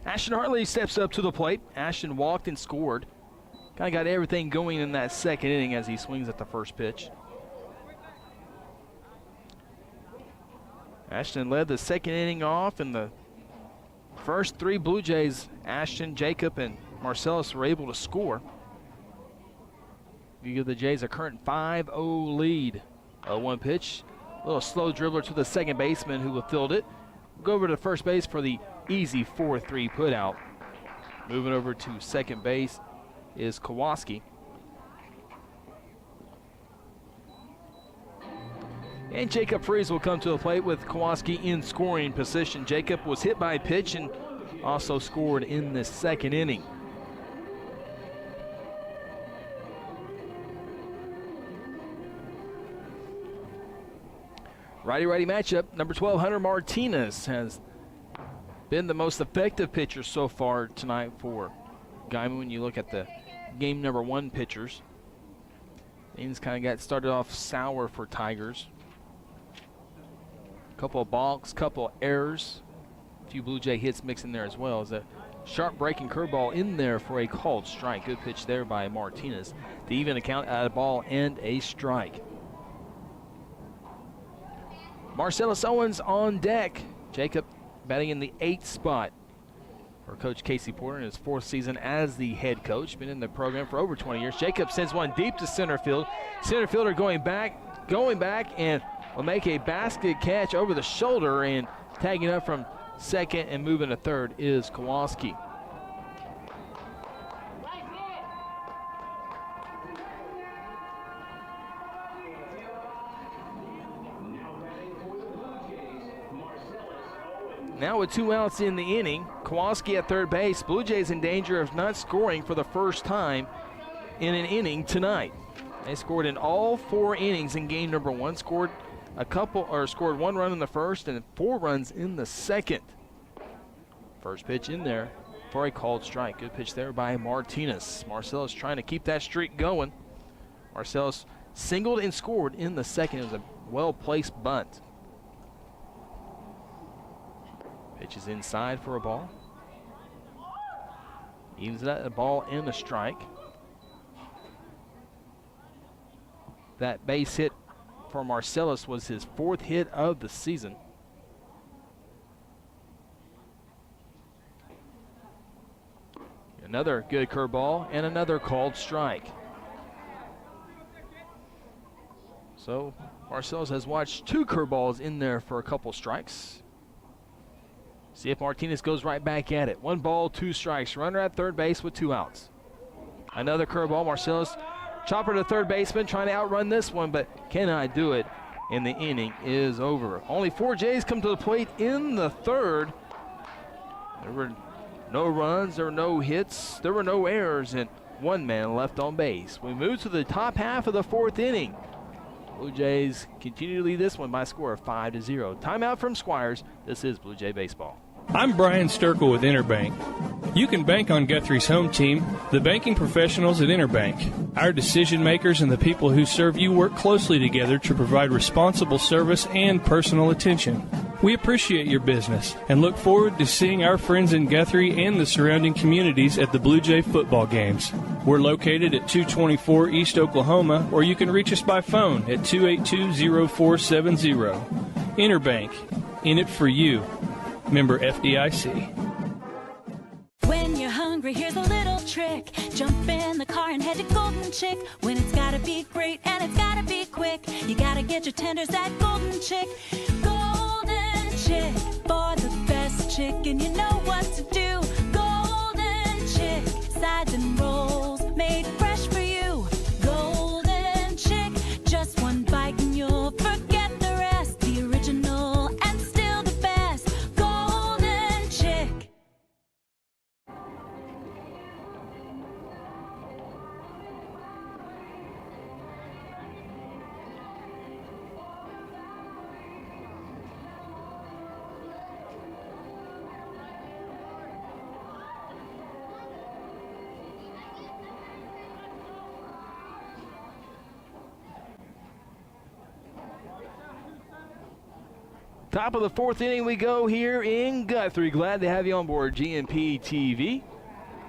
Ashton Hartley steps up to the plate. Ashton walked and scored. Kind of got everything going in that second inning as he swings at the first pitch. Ashton led the second inning off, and the first 3 Blue Jays, Ashton, Jacob, and Marcellus, were able to score. You give the Jays a current 5-0 lead. 0-1 pitch. A little slow dribbler to the second baseman who will field it. Go over to first base for the easy 4-3 put out. Moving over to second base is Kowalski. And Jacob Freeze will come to the plate with Kowalski in scoring position. Jacob was hit by a pitch and also scored in the second inning. Righty-righty matchup. Number 12, Hunter Martinez, has been the most effective pitcher so far tonight for Guymon when you look at the game number 1 pitchers. Things kind of got started off sour for Tigers. Couple of balks, couple of errors. A few Blue Jay hits mixed in there as well. As a sharp breaking curveball in there for a called strike. Good pitch there by Martinez to even account at a ball and a strike. Marcellus Owens on deck. Jacob batting in the 8th spot for Coach Casey Porter in his 4th season as the head coach. Been in the program for over 20 years. Jacob sends one deep to center field. Center fielder going back, and will make a basket catch over the shoulder, and tagging up from second and moving to third is Kowalski. Now with 2 outs in the inning, Kowalski at third base. Blue Jays in danger of not scoring for the first time in an inning tonight. They scored in all 4 innings in game number 1. Scored 1 run in the first and 4 runs in the second. First pitch in there for a called strike. Good pitch there by Martinez. Marcellus trying to keep that streak going. Marcellus singled and scored in the second. It was a well-placed bunt. Pitch is inside for a ball. Evens it at a ball and a strike. That base hit for Marcellus was his 4th hit of the season. Another good curveball and another called strike. So Marcellus has watched 2 curveballs in there for a couple strikes. See if Martinez goes right back at it. 1 ball, 2 strikes. Runner at third base with 2 outs. Another curveball. Marcellus, chopper to third baseman, trying to outrun this one, but cannot do it. And the inning is over. Only 4 Jays come to the plate in the 3rd. There were no runs, there were no hits, there were no errors, and 1 man left on base. We move to the top half of the 4th inning. Blue Jays continue to lead this one by a score of 5-0. Timeout from Squires. This is Blue Jay Baseball. I'm Brian Sturkle with Interbank. You can bank on Guthrie's home team, the banking professionals at Interbank. Our decision makers and the people who serve you work closely together to provide responsible service and personal attention. We appreciate your business and look forward to seeing our friends in Guthrie and the surrounding communities at the Blue Jay football games. We're located at 224 East Oklahoma, or you can reach us by phone at 282-0470. Interbank, in it for you. Member FDIC. When you're hungry, here's a little trick. Jump in the car and head to Golden Chick. When it's gotta be great and it's gotta be quick, you gotta get your tenders at Golden Chick. Golden Chick, for the best chicken, you know what to do. Golden Chick, sides and rolls made fresh for you. Golden Chick, just 1 bite and you'll forget the rest. The original and still the best. Golden Chick. Top of the 4th inning we go here in Guthrie. Glad to have you on board GMP TV.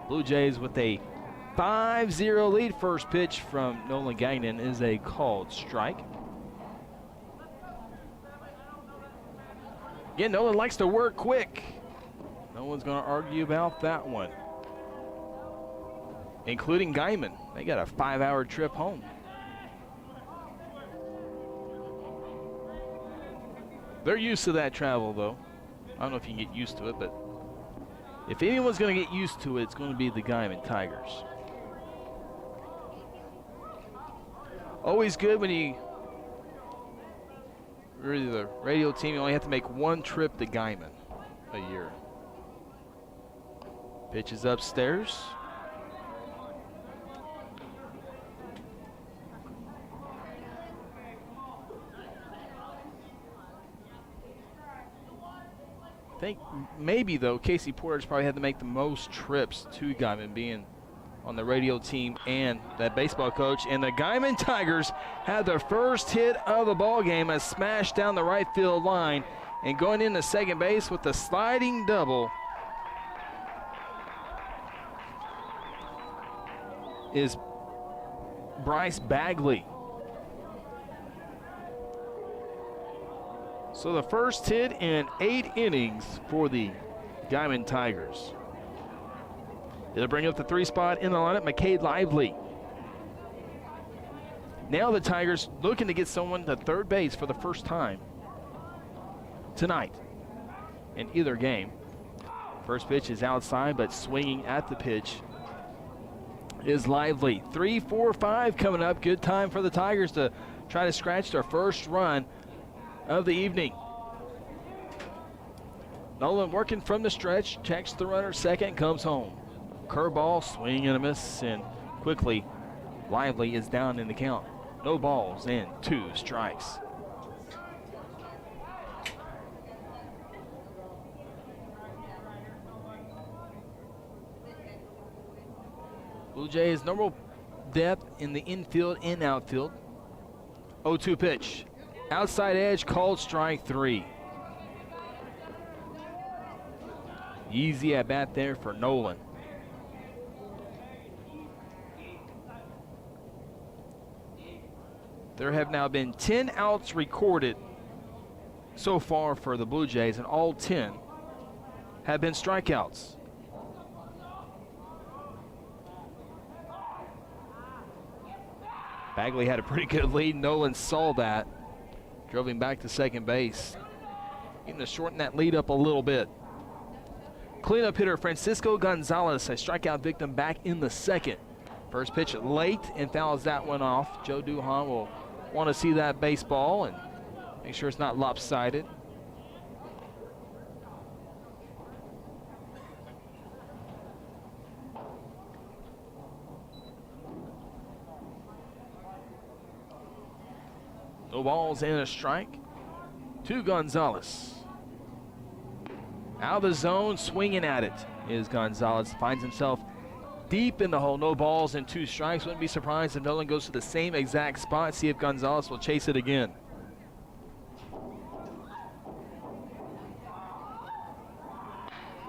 Blue Jays with a 5-0 lead. First pitch from Nolan Gagnon is a called strike. Again, Nolan likes to work quick. No one's going to argue about that one, including Guymon. They got a 5-hour trip home. They're used to that travel, though. I don't know if you can get used to it, but if anyone's going to get used to it, it's going to be the Guymon Tigers. Always good when you're the radio team. You only have to make 1 trip to Guymon a year. Pitch is upstairs. I think maybe, though, Casey Porter's probably had to make the most trips to Guymon, being on the radio team and that baseball coach. And the Guymon Tigers had their first hit of the ball game, a smash down the right field line, and going into second base with the sliding double is Bryce Bagley. So the first hit in 8 innings for the Guymon Tigers. It'll bring up the 3 spot in the lineup, McCade Lively. Now the Tigers looking to get someone to third base for the first time tonight in either game. First pitch is outside, but swinging at the pitch is Lively. 3-4-5 coming up. Good time for the Tigers to try to scratch their first run of the evening. Nolan working from the stretch, checks the runner second, comes home. Curveball, swing and a miss, and quickly Lively is down in the count. No balls and 2 strikes. Blue Jays normal depth in the infield and outfield. 0-2 pitch. Outside edge, called strike 3. Easy at bat there for Nolan. There have now been 10 outs recorded so far for the Blue Jays, and all 10 have been strikeouts. Bagley had a pretty good lead. Nolan saw that. Drove him back to second base. Even to shorten that lead up a little bit. Cleanup hitter Francisco Gonzalez, a strikeout victim, back in the second. First pitch late and fouls that one off. Joe Duhan will want to see that baseball and make sure it's not lopsided. No balls and a strike to Gonzalez. Out of the zone, swinging at it is Gonzalez. Finds himself deep in the hole. No balls and 2 strikes. Wouldn't be surprised if Nolan goes to the same exact spot. See if Gonzalez will chase it again.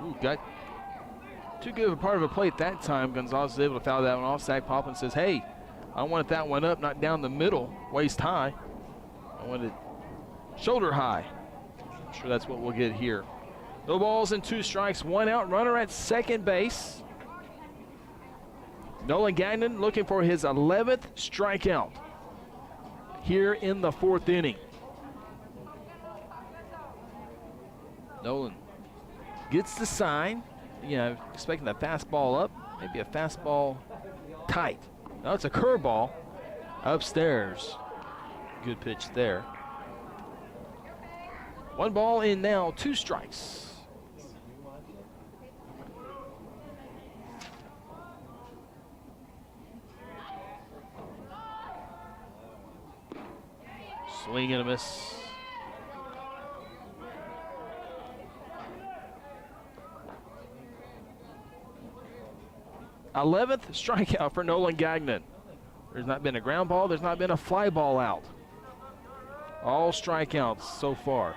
Ooh, got too good of a part of a plate that time. Gonzalez is able to foul that one off. Zach Poplin says, hey, I wanted that one up, not down the middle, waist high. I want it shoulder high. I'm sure that's what we'll get here. No balls and 2 strikes, 1 out, runner at second base. Nolan Gagnon looking for his 11th strikeout here in the 4th inning. Nolan gets the sign. Expecting a fastball up, maybe a fastball tight. No, it's a curveball upstairs. Good pitch there. 1 ball in now, 2 strikes. Swing and a miss. `11th strikeout for Nolan Gagnon. There's not been a ground ball. There's not been a fly ball out. All strikeouts so far.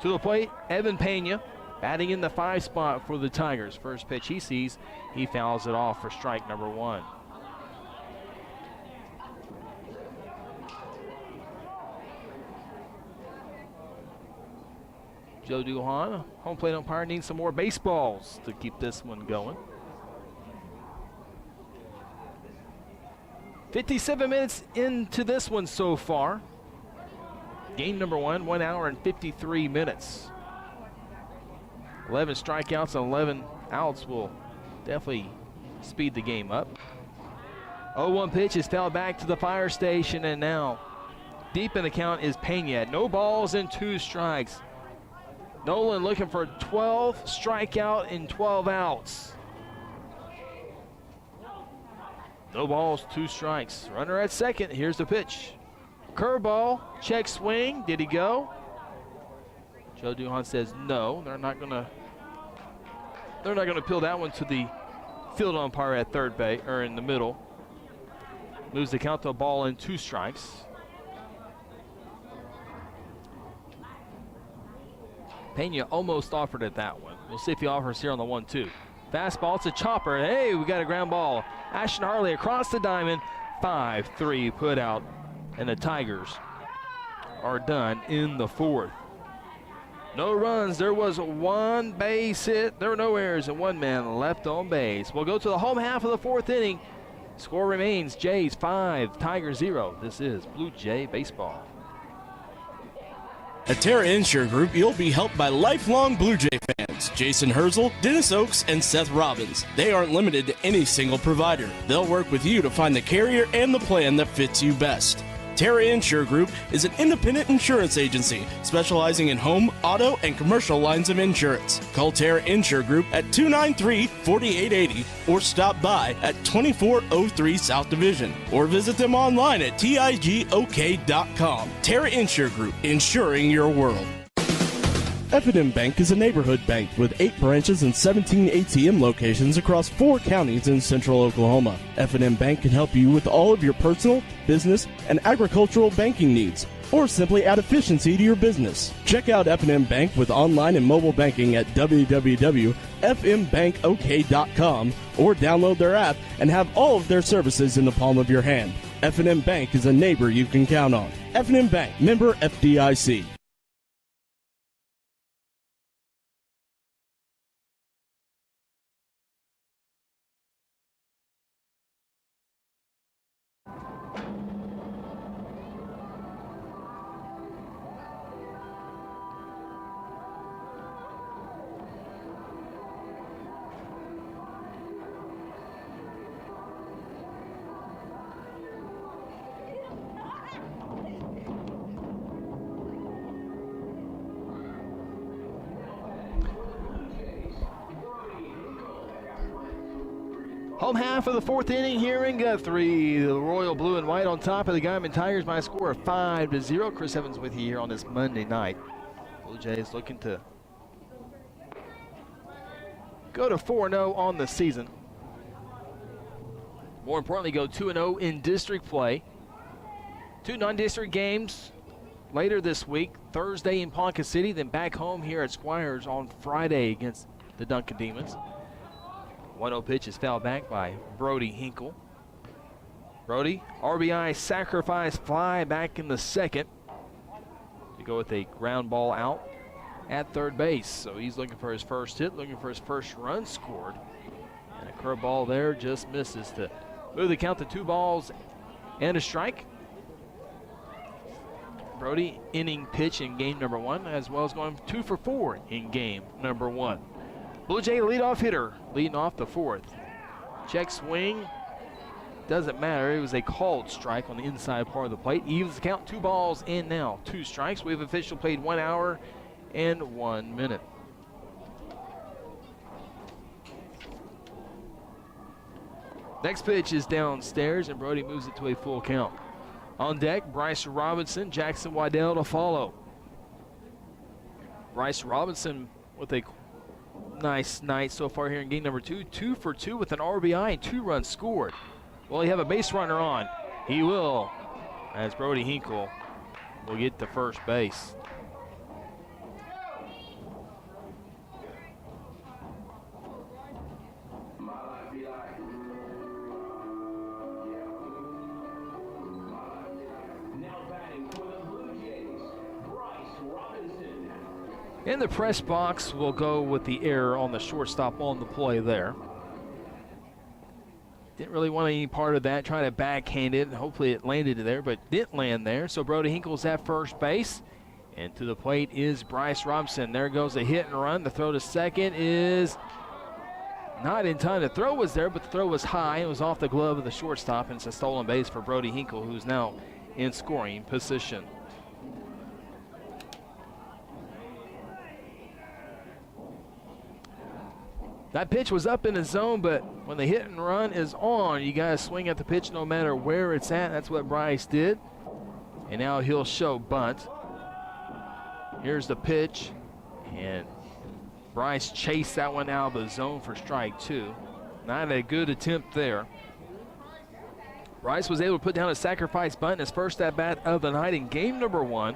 To the plate, Evan Pena batting in the 5 spot for the Tigers. First pitch he sees, he fouls it off for strike number 1. Joe Duhan, home plate umpire, needs some more baseballs to keep this one going. 57 minutes into this one so far. Game number 1, 1 hour and 53 minutes. 11 strikeouts and 11 outs will definitely speed the game up. 0-1 pitch is fouled back to the fire station, and now deep in the count is Pena. No balls and 2 strikes. Nolan looking for 12th strikeout and 12 outs. No balls, 2 strikes. Runner at second. Here's the pitch. Curveball, check swing. Did he go? Joe Duhan says no. They're not gonna appeal that one to the field umpire at third base or in the middle. Moves the count to a ball and 2 strikes. Pena almost offered at that one. We'll see if he offers here on the 1-2. Fastball, it's a chopper. Hey, we got a ground ball. Ashton Hartley across the diamond. 5-3 put out, and the Tigers are done in the 4th. No runs. There was 1 base hit. There were no errors and 1 man left on base. We'll go to the home half of the 4th inning. Score remains Jays 5, Tigers 0. This is Blue Jay Baseball. At Terra Insure Group, you'll be helped by lifelong Blue Jay fans, Jason Herzl, Dennis Oakes, and Seth Robbins. They aren't limited to any single provider. They'll work with you to find the carrier and the plan that fits you best. Terra Insure Group is an independent insurance agency specializing in home, auto, and commercial lines of insurance. Call Terra Insure Group at 293-4880 or stop by at 2403 South Division or visit them online at tigok.com. Terra Insure Group, insuring your world. F&M Bank is a neighborhood bank with 8 branches and 17 ATM locations across 4 counties in central Oklahoma. F&M Bank can help you with all of your personal, business, and agricultural banking needs, or simply add efficiency to your business. Check out F&M Bank with online and mobile banking at www.fmbankok.com or download their app and have all of their services in the palm of your hand. F&M Bank is a neighbor you can count on. F&M Bank, member FDIC. Home half of the fourth inning here in Guthrie. The Royal Blue and White on top of the Guymon Tigers by a score of 5-0. Chris Evans with you here on this Monday night. Blue Jays looking to go to 4-0 on the season. More importantly, go 2-0 in district play. 2 non-district games later this week. Thursday in Ponca City, then back home here at Squires on Friday against the Duncan Demons. 1-0 pitch is fouled back by Brody Hinkle. Brody, RBI sacrifice fly back in the second to go with a ground ball out at third base. So he's looking for his first hit, looking for his first run scored. And a curveball there just misses to move the count to 2 balls and a strike. Brody inning pitch in game number 1, as well as going 2 for 4 in game number 1. Blue Jay leadoff hitter, leading off the 4th. Check swing, doesn't matter. It was a called strike on the inside part of the plate. Evens the count, 2 balls and now 2 strikes. We've officially played 1 hour and 1 minute. Next pitch is downstairs, and Brody moves it to a full count. On deck, Bryce Robinson, Jackson Waddell to follow. Bryce Robinson with a nice night so far here in game number 2. 2 for 2 with an RBI and 2 runs scored. Will he have a base runner on? He will, as Brody Hinkle will get to first base. In the press box, we'll go with the error on the shortstop on the play there. Didn't really want any part of that. Trying to backhand it, and hopefully it landed there, but didn't land there. So Brody Hinkle's at first base. And to the plate is Bryce Robinson. There goes a hit and run. The throw to second is not in time. The throw was there, but the throw was high. It was off the glove of the shortstop, and it's a stolen base for Brody Hinkle, who's now in scoring position. That pitch was up in the zone, but when the hit and run is on, you got to swing at the pitch no matter where it's at. That's what Bryce did. And now he'll show bunt. Here's the pitch, and Bryce chased that one out of the zone for strike 2. Not a good attempt there. Bryce was able to put down a sacrifice bunt in his first at-bat of the night in game number 1.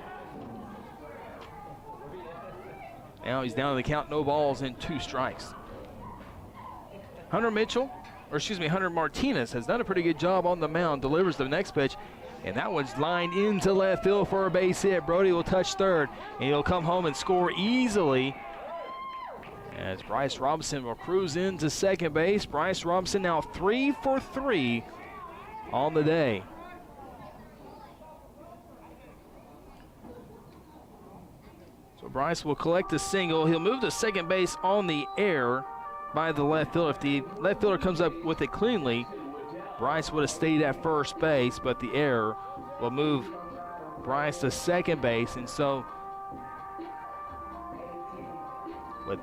Now he's down to the count, no balls and 2 strikes. Hunter Martinez has done a pretty good job on the mound, delivers the next pitch, and that one's lined into left field for a base hit. Brody will touch third, and he'll come home and score easily as Bryce Robinson will cruise into second base. Bryce Robinson now 3 for 3 on the day. So Bryce will collect a single. He'll move to second base on the air by the left fielder. If the left fielder comes up with it cleanly, Bryce would have stayed at first base, but the error will move Bryce to second base. And so with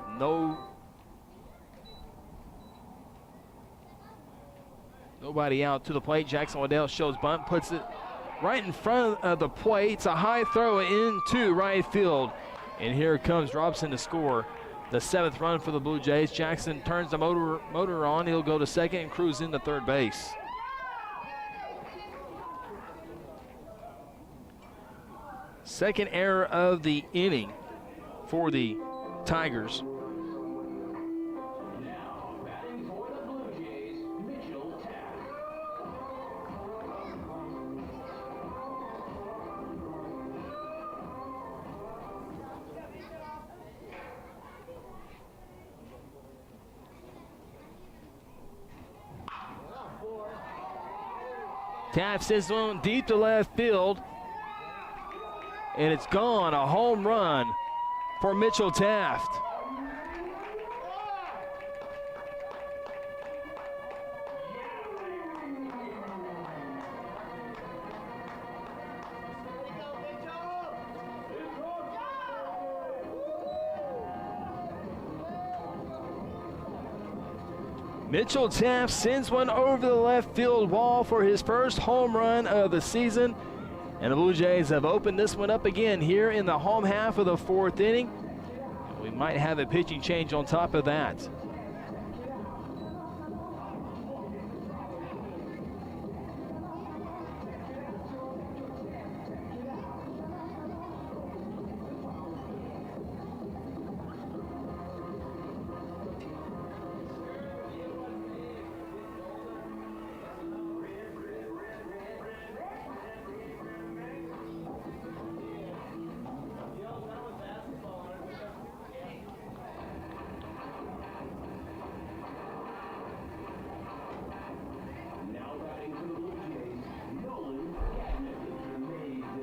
nobody out to the plate, Jackson Waddell shows bunt, puts it right in front of the plate. It's a high throw into right field. And here comes Robinson to score the 7th run for the Blue Jays. Jackson turns the motor on. He'll go to second and cruise into third base. Second error of the inning for the Tigers. Taft sends one deep to left field. And it's gone. A home run for Mitchell Taft. Mitchell Taft sends one over the left field wall for his first home run of the season. And the Blue Jays have opened this one up again here in the home half of the 4th inning. We might have a pitching change on top of that.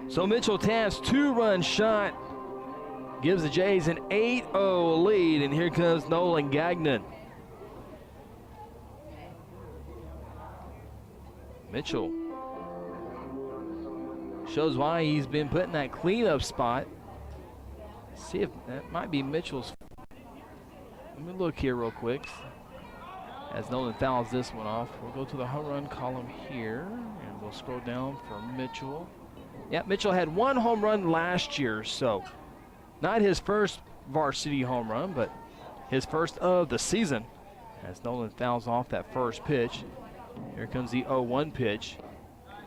So Mitchell Taft's 2-run shot gives the Jays an 8-0 lead, and here comes Nolan Gagnon. Mitchell shows why he's been put in that cleanup spot. See if that might be Mitchell's. Let me look here real quick. As Nolan fouls this one off, we'll go to the home run column here, and we'll scroll down for Mitchell. Yeah, Mitchell had 1 home run last year, so not his first varsity home run, but his first of the season. As Nolan fouls off that first pitch. Here comes the 0-1 pitch.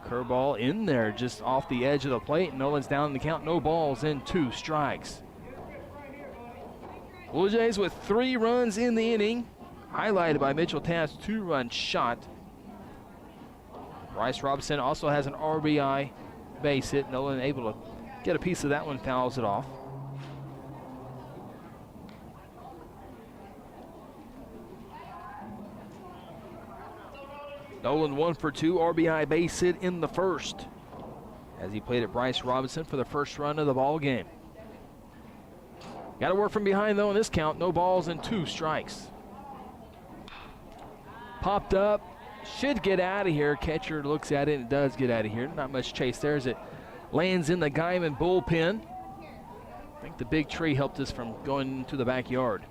Curveball in there, just off the edge of the plate. Nolan's down in the count, no balls and 2 strikes. Blue Jays with 3 runs in the inning, highlighted by Mitchell Taft's 2-run shot. Bryce Robinson also has an RBI base hit. Nolan able to get a piece of that one, fouls it off. Nolan 1 for 2, RBI base hit in the first, as he played at Bryce Robinson for the first run of the ball game. Got to work from behind though in this count. No balls and 2 strikes. Popped up. Should get out of here. Catcher looks at it and it does get out of here. Not much chase there as it lands in the Guymon bullpen. I think the big tree helped us from going into the backyard.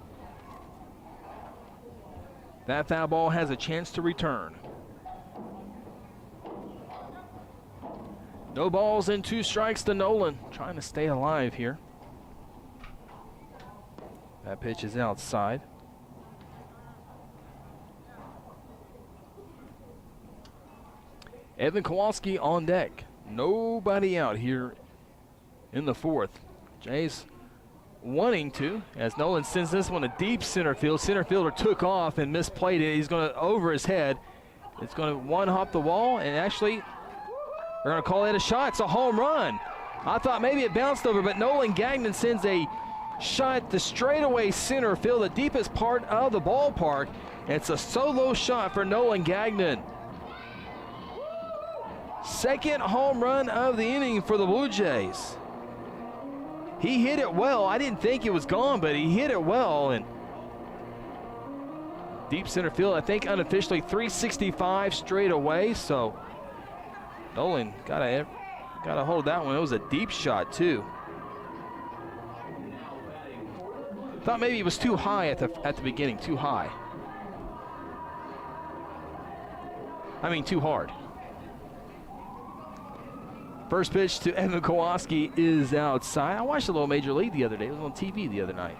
That foul ball has a chance to return. No balls and 2 strikes to Nolan. Trying to stay alive here. That pitch is outside. Evan Kowalski on deck. Nobody out here in the 4th. Jays wanting to, as Nolan sends this one to deep center field. Center fielder took off and misplayed it. He's going to over his head. It's going to one-hop the wall, and actually they're going to call it a shot. It's a home run. I thought maybe it bounced over, but Nolan Gagnon sends a shot to straightaway center field, the deepest part of the ballpark. It's a solo shot for Nolan Gagnon. Second home run of the inning for the Blue Jays. He hit it well. I didn't think it was gone, but he hit it well. And deep center field, I think unofficially 365 straight away. So Nolan got a hold of that one. It was a deep shot too. Thought maybe it was too high at the beginning, too high. I mean too hard. First pitch to Evan Kowalski is outside. I watched a little Major League the other day. It was on TV the other night.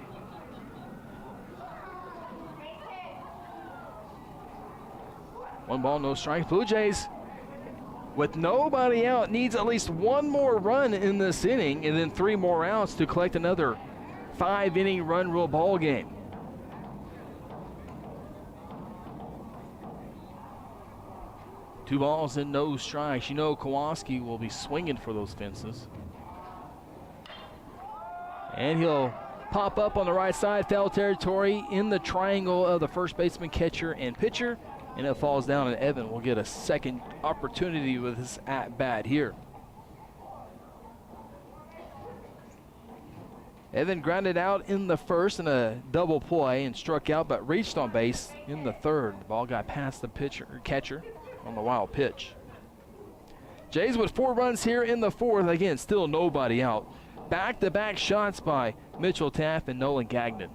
One ball, no strikes. Blue Jays, with nobody out, needs at least 1 more run in this inning and then 3 more outs to collect another 5-inning run rule ball game. Two balls and no strikes. You know Kowalski will be swinging for those fences. And he'll pop up on the right side, foul territory in the triangle of the first baseman, catcher, and pitcher. and it falls down, and Evan will get a second opportunity with his at-bat here. Evan grounded out in the first in a double play and struck out, but reached on base in the third. The ball got past the catcher on the wild pitch. Jays with 4 runs here in the fourth. Again, still nobody out. Back-to-back shots by Mitchell Taft and Nolan Gagnon.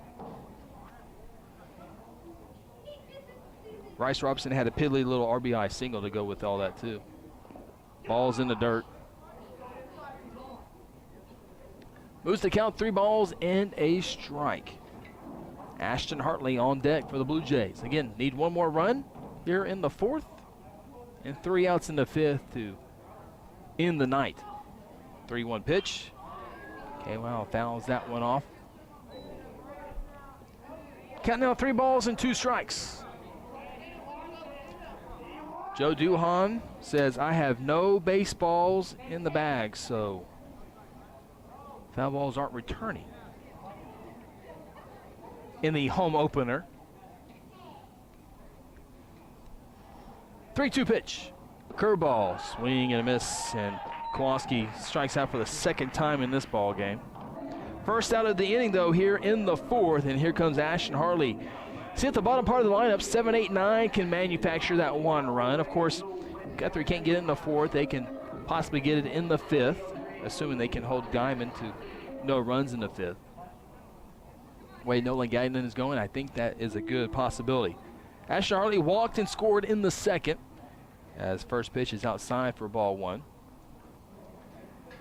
Bryce Robinson had a piddly little RBI single to go with all that, too. Ball's in the dirt. Moves to count 3 balls and a strike. Ashton Hartley on deck for the Blue Jays. Again, need 1 more run here in the fourth and 3 outs in the fifth to end the night. 3-1 pitch. Guymon fouls that one off. Count now 3 balls and 2 strikes. Joe Duhan says, I have no baseballs in the bag, so foul balls aren't returning in the home opener. 3-2 pitch. Curveball, swing and a miss, and Kowalski strikes out for the second time in this ball game. First out of the inning, though, here in the fourth, and here comes Ashton Hartley. See, at the bottom part of the lineup, 7, 8, 9 can manufacture that 1 run. Of course, Guthrie can't get it in the fourth. They can possibly get it in the fifth, assuming they can hold Guymon to no runs in the fifth. The way Nolan Gagnon is going, I think that is a good possibility. Ashton Hartley walked and scored in the second, as first pitch is outside for ball 1.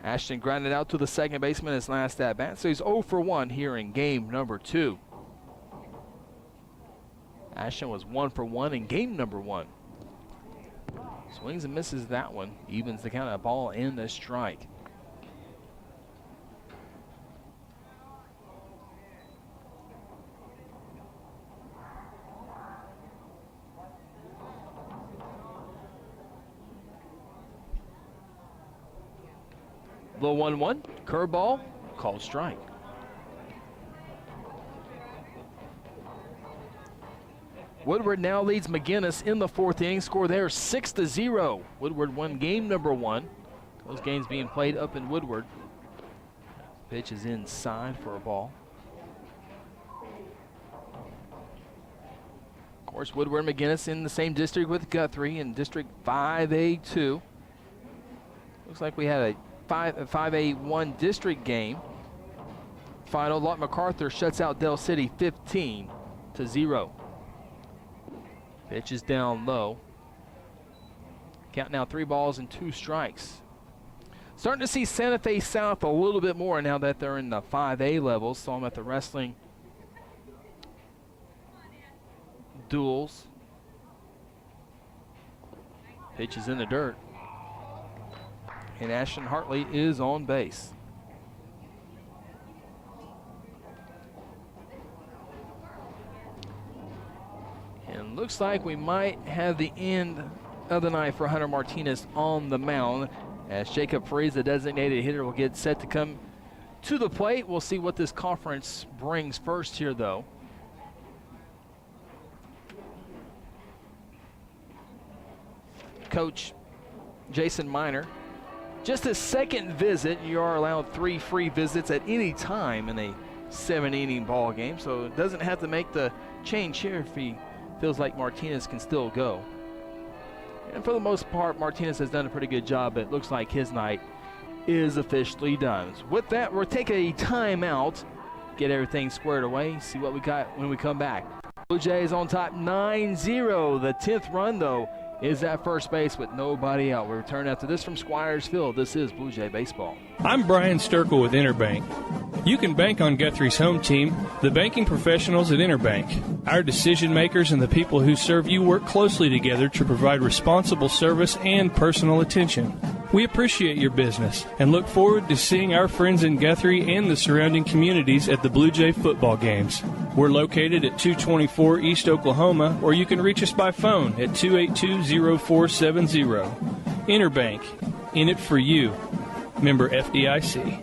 Ashton grounded out to the second baseman his last at bat, so he's 0 for 1 here in game number 2. Ashton was 1 for 1 in game number 1. Swings and misses that one, evens the count of ball and a strike. The 1-1, curveball, called strike. Woodward now leads McGinnis in the fourth inning. Score there 6-0. Woodward won game number 1. Those games being played up in Woodward. Pitch is inside for a ball. Of course, Woodward and McGinnis in the same district with Guthrie in District 5A2. Looks like we had a 5A1 district game. Final, Lott MacArthur shuts out Dell City 15-0. Pitch is down low. Count now 3 balls and 2 strikes. Starting to see Santa Fe South a little bit more now that they're in the 5A levels. Saw them at the wrestling duels. Pitch is in the dirt. And Ashton Hartley is on base. And looks like we might have the end of the night for Hunter Martinez on the mound, as Jacob Freeze, the designated hitter, will get set to come to the plate. We'll see what this conference brings first here, though. Coach Jason Miner. Just his second visit. You are allowed 3 free visits at any time in a 7-inning ball game, so it doesn't have to make the change here if he feels like Martinez can still go. And for the most part, Martinez has done a pretty good job. It looks like his night is officially done. So with that, we'll take a timeout, get everything squared away, see what we got when we come back. Blue Jays on top 9-0. The 10th run, though, is at first base with nobody out. We return after this from Squires Field. This is Blue Jay Baseball. I'm Brian Sturkle with Interbank. You can bank on Guthrie's home team, the banking professionals at Interbank. Our decision makers and the people who serve you work closely together to provide responsible service and personal attention. We appreciate your business and look forward to seeing our friends in Guthrie and the surrounding communities at the Blue Jay football games. We're located at 224 East Oklahoma, or you can reach us by phone at 282-0470. Interbank, in it for you. Member FDIC.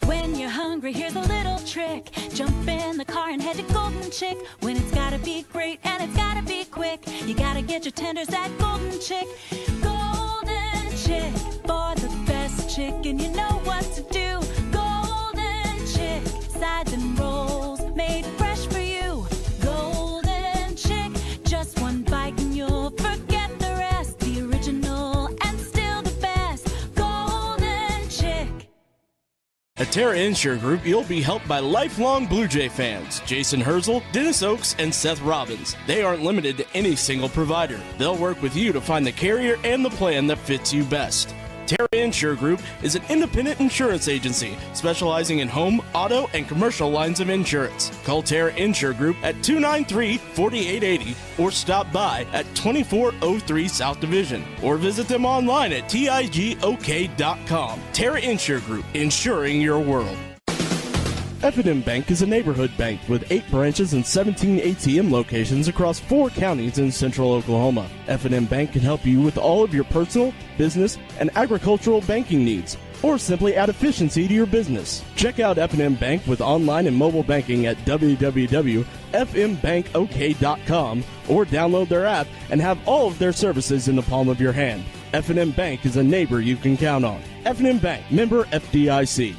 When you're hungry, hungry, here's a little trick. Jump in the car and head to Golden Chick. When it's gotta be great and it's gotta be quick, you gotta get your tenders at Golden Chick. Golden Chick, for the best chicken, you know what to do. Golden Chick, sides and rolls made fresh for you. Golden Chick, just one bite and you'll forget the rest. The original and still the best. Golden Chick. At Terra Insure Group, you'll be helped by lifelong Blue Jay fans, Jason Herzl, Dennis Oakes, and Seth Robbins. They aren't limited to any single provider. They'll work with you to find the carrier and the plan that fits you best. Terra Insure Group is an independent insurance agency specializing in home, auto, and commercial lines of insurance. Call Terra Insure Group at 293-4880 or stop by at 2403 South Division or visit them online at tigok.com. Terra Insure Group, insuring your world. F&M Bank is a neighborhood bank with 8 branches and 17 ATM locations across 4 counties in central Oklahoma. F&M Bank can help you with all of your personal, business, and agricultural banking needs, or simply add efficiency to your business. Check out F&M Bank with online and mobile banking at www.fmbankok.com or download their app and have all of their services in the palm of your hand. F&M Bank is a neighbor you can count on. F&M Bank, member FDIC.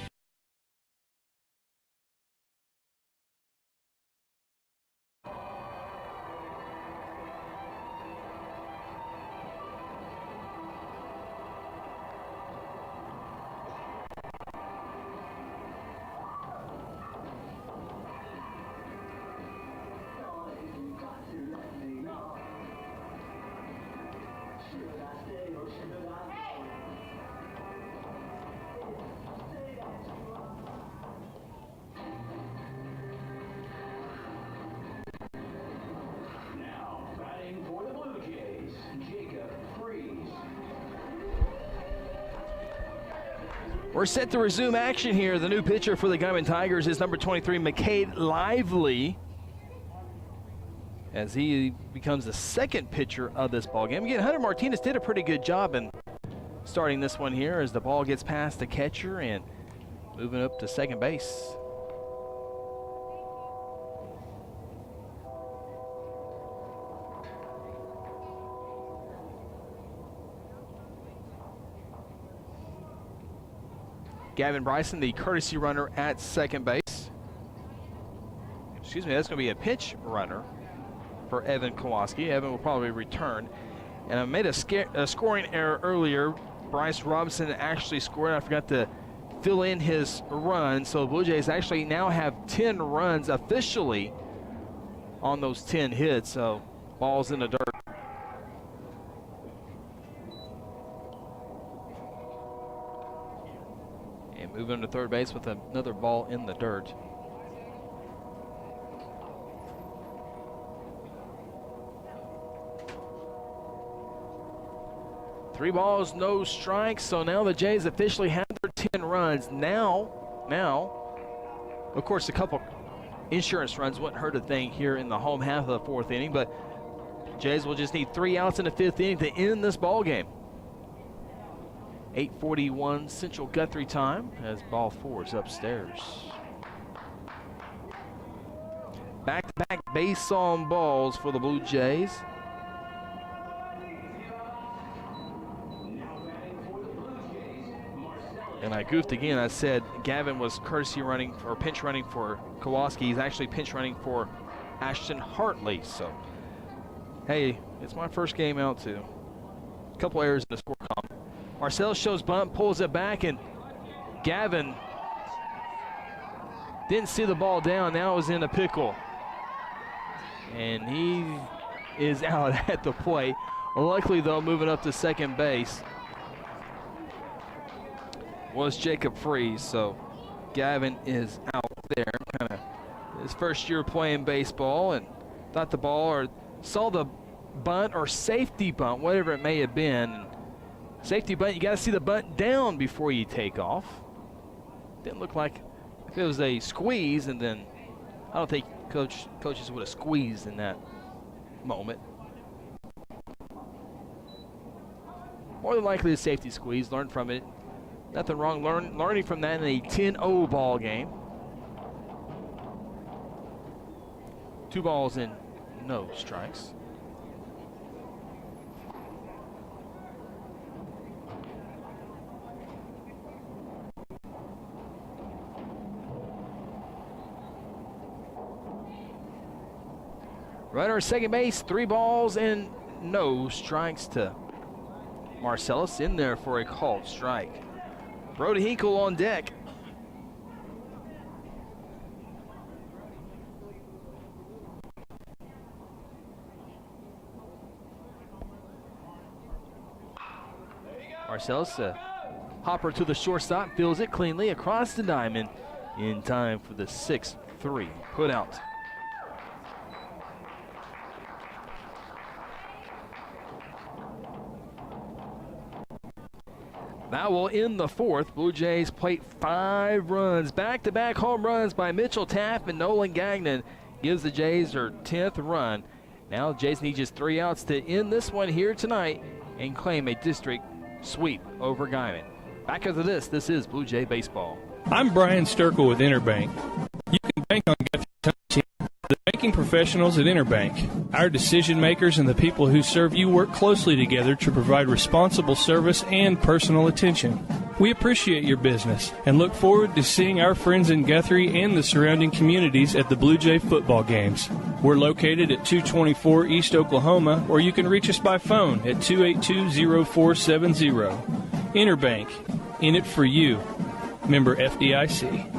We're set to resume action here. The new pitcher for the Guymon Tigers is number 23, McCade Lively, as he becomes the second pitcher of this ballgame. Again, Hunter Martinez did a pretty good job in starting this one here as the ball gets past the catcher and moving up to second base. Gavin Bryson, the courtesy runner at second base. Excuse me, that's going to be a pinch runner for Evan Kowalski. Evan will probably return. And I made a scoring error earlier. Bryce Robinson actually scored. I forgot to fill in his run. So the Blue Jays actually now have 10 runs officially on those 10 hits. So ball's in the dirt. Moving to third base with another ball in the dirt. Three balls, no strikes. So now the Jays officially have their 10 runs. Now, of course, a couple insurance runs wouldn't hurt a thing here in the home half of the fourth inning, but Jays will just need 3 outs in the fifth inning to end this ball game. 8:41 Central Guthrie time as ball 4 is upstairs. Back-to-back base on balls for the Blue Jays. And I goofed again. I said Gavin was courtesy running or pinch running for Kowalski. He's actually pinch running for Ashton Hartley. So, hey, it's my first game out too. A couple errors in the score column. Marcel shows bunt, pulls it back, and Gavin didn't see the ball down. Now it was in a pickle. And he is out at the plate. Luckily, though, moving up to second base was Jacob Freeze. So Gavin is out there. Kind of his first year playing baseball and thought the ball or saw the bunt or safety bunt, whatever it may have been. Safety bunt, you got to see the bunt down before you take off. Didn't look like if it was a squeeze, and then I don't think coaches would have squeezed in that moment. More than likely a safety squeeze. Learn from it. Nothing wrong learning from that in a 10-0 ball game. 2 balls and no strikes. Runner at second base, 3 balls and no strikes to Marcellus, in there for a called strike. Brody Hinkle on deck. Marcellus, hopper to the shortstop, fills it cleanly across the diamond in time for the 6-3 put out. That will end the 4th. Blue Jays plate 5 runs. Back-to-back home runs by Mitchell Tapp and Nolan Gagnon gives the Jays their 10th run. Now the Jays need just 3 outs to end this one here tonight and claim a district sweep over Guymon. Back after this is Blue Jay Baseball. I'm Brian Sturkle with Interbank. You can bank on Guthrie's home team, the banking professionals at Interbank. Our decision makers and the people who serve you work closely together to provide responsible service and personal attention. We appreciate your business and look forward to seeing our friends in Guthrie and the surrounding communities at the Blue Jay football games. We're located at 224 East Oklahoma, or you can reach us by phone at 282-0470. Interbank, in it for you. Member FDIC.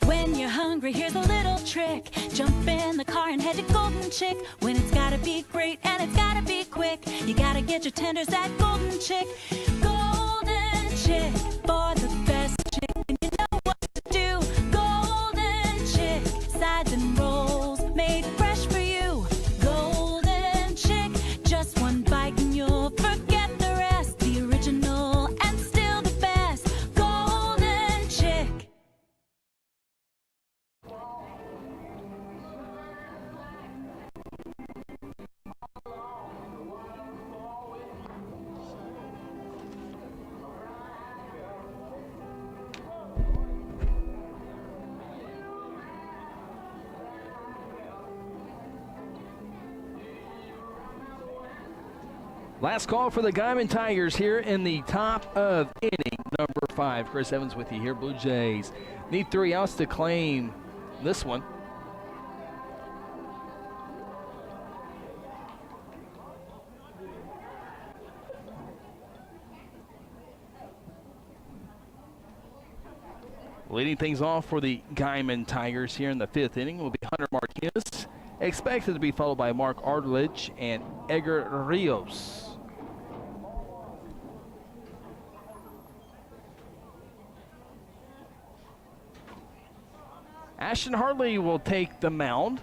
When you're hungry, here's a little trick. Jump in the car and head to Golden Chick. When it's gotta be great and it's gotta be quick, you gotta get your tenders at Golden Chick. Golden Chick, for the best chicken, you know what to do. Golden Chick, sides and rolls made fresh for you. Golden Chick, just one bite and you'll forget the rest. The original and still the best. Golden Chick. Last call for the Guymon Tigers here in the top of inning number 5. Chris Evans with you here. Blue Jays need 3 outs to claim this one. Leading things off for the Guymon Tigers here in the 5th inning will be Hunter Martinez, expected to be followed by Mark Ardledge and Edgar Rios. Ashton Hartley will take the mound.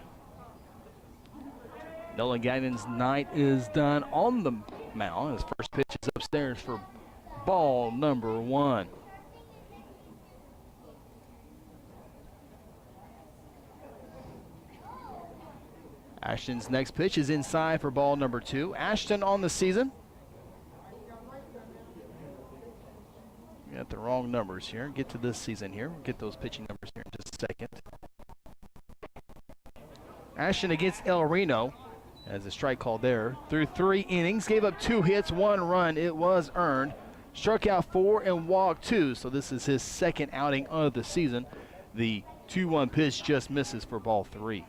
Nolan Gagnon's night is done on the mound. His first pitch is upstairs for ball number 1. Ashton's next pitch is inside for ball number 2. Ashton on the season. Got the wrong numbers here. Get to this season here. We'll get those pitching numbers here in just a second. Ashton against El Reno, as a strike called there. Through 3 innings, gave up 2 hits, 1 run. It was earned. Struck out 4 and walked 2. So this is his 2nd outing of the season. The 2-1 pitch just misses for ball 3.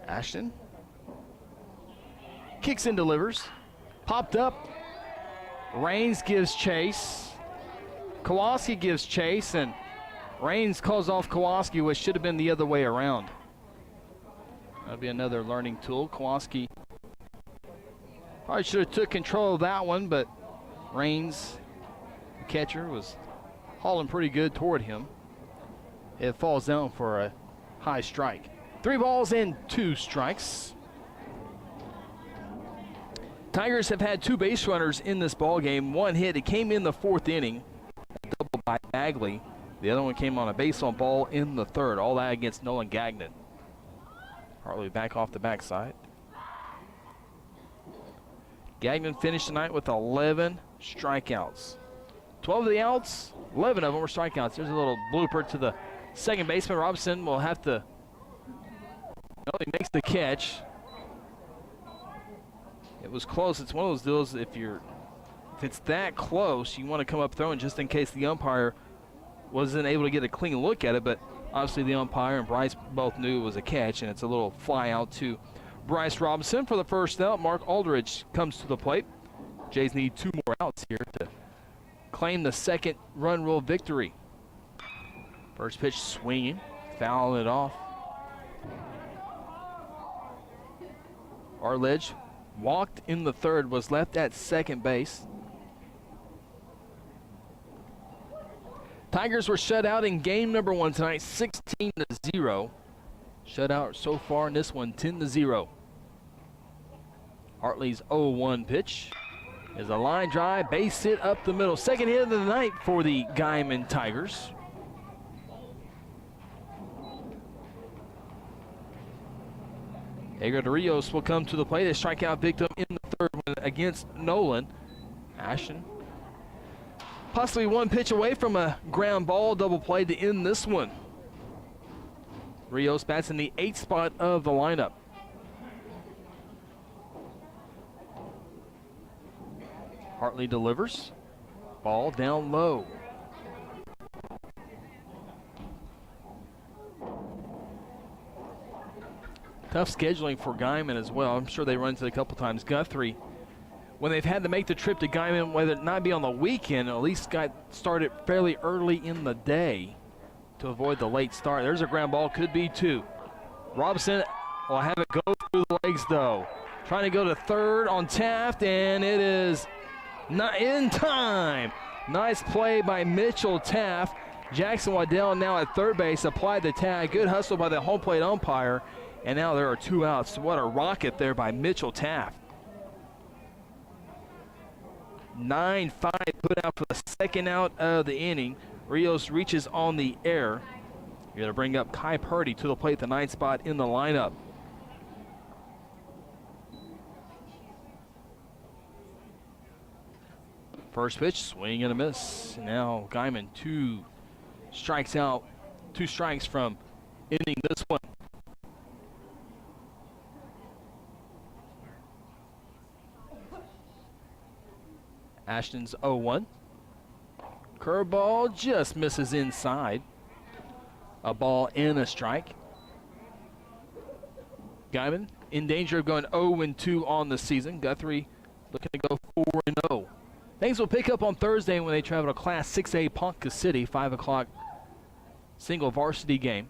Ashton kicks and delivers. Popped up. Raines gives chase. Kowalski gives chase, and Raines calls off Kowalski, which should have been the other way around. That'll be another learning tool. Kowalski probably should have took control of that one, but Raines, the catcher, was hauling pretty good toward him. It falls down for a high strike. 3 balls and 2 strikes. Tigers have had 2 base runners in this ball game. 1 hit. It came in the 4th inning. A double by Bagley. The other one came on a base on ball in the 3rd. All that against Nolan Gagnon. Hartley back off the backside. Gagnon finished tonight with 11 strikeouts. 12 of the outs, 11 of them were strikeouts. There's a little blooper to the second baseman. Robinson will have to, he makes the catch. It was close. It's one of those deals, if it's that close, you want to come up throwing just in case the umpire wasn't able to get a clean look at it, but obviously the umpire and Bryce both knew it was a catch, and it's a little fly out to Bryce Robinson for the first out. Mark Aldridge comes to the plate. Jays need 2 more outs here to claim the second run rule victory. First pitch swinging, fouling it off. Arledge walked in the third, was left at second base. Tigers were shut out in game number 1 tonight, 16-0. Shutout so far in this one, 10-0. Hartley's 0-1 pitch is a line drive, base hit up the middle. Second hit of the night for the Guymon Tigers. Edgar Rios will come to the plate, a strikeout victim in the third one against Nolan. Ashton possibly one pitch away from a ground ball double play to end this one. Rios bats in the 8th spot of the lineup. Hartley delivers. Ball down low. Tough scheduling for Guymon as well. I'm sure they run into it a couple times. Guthrie, when they've had to make the trip to Guymon, whether it not be on the weekend, at least got started fairly early in the day to avoid the late start. There's a ground ball, could be 2. Robinson will have it go through the legs though. Trying to go to third on Taft, and it is not in time. Nice play by Mitchell Taft. Jackson Waddell now at third base, applied the tag. Good hustle by the home plate umpire, and now there are 2 outs. What a rocket there by Mitchell Taft. 9-5 put out for the second out of the inning. Rios reaches on the air. You're going to bring up Kai Purdy to the plate, the 9th spot in the lineup. First pitch, swing and a miss. Now Guymon 2 strikes out, 2 strikes from ending this one. Ashton's 0-1. Curveball just misses inside. A ball and a strike. Guymon in danger of going 0-2 on the season. Guthrie looking to go 4-0. Things will pick up on Thursday when they travel to Class 6A Ponca City, 5 o'clock single varsity game.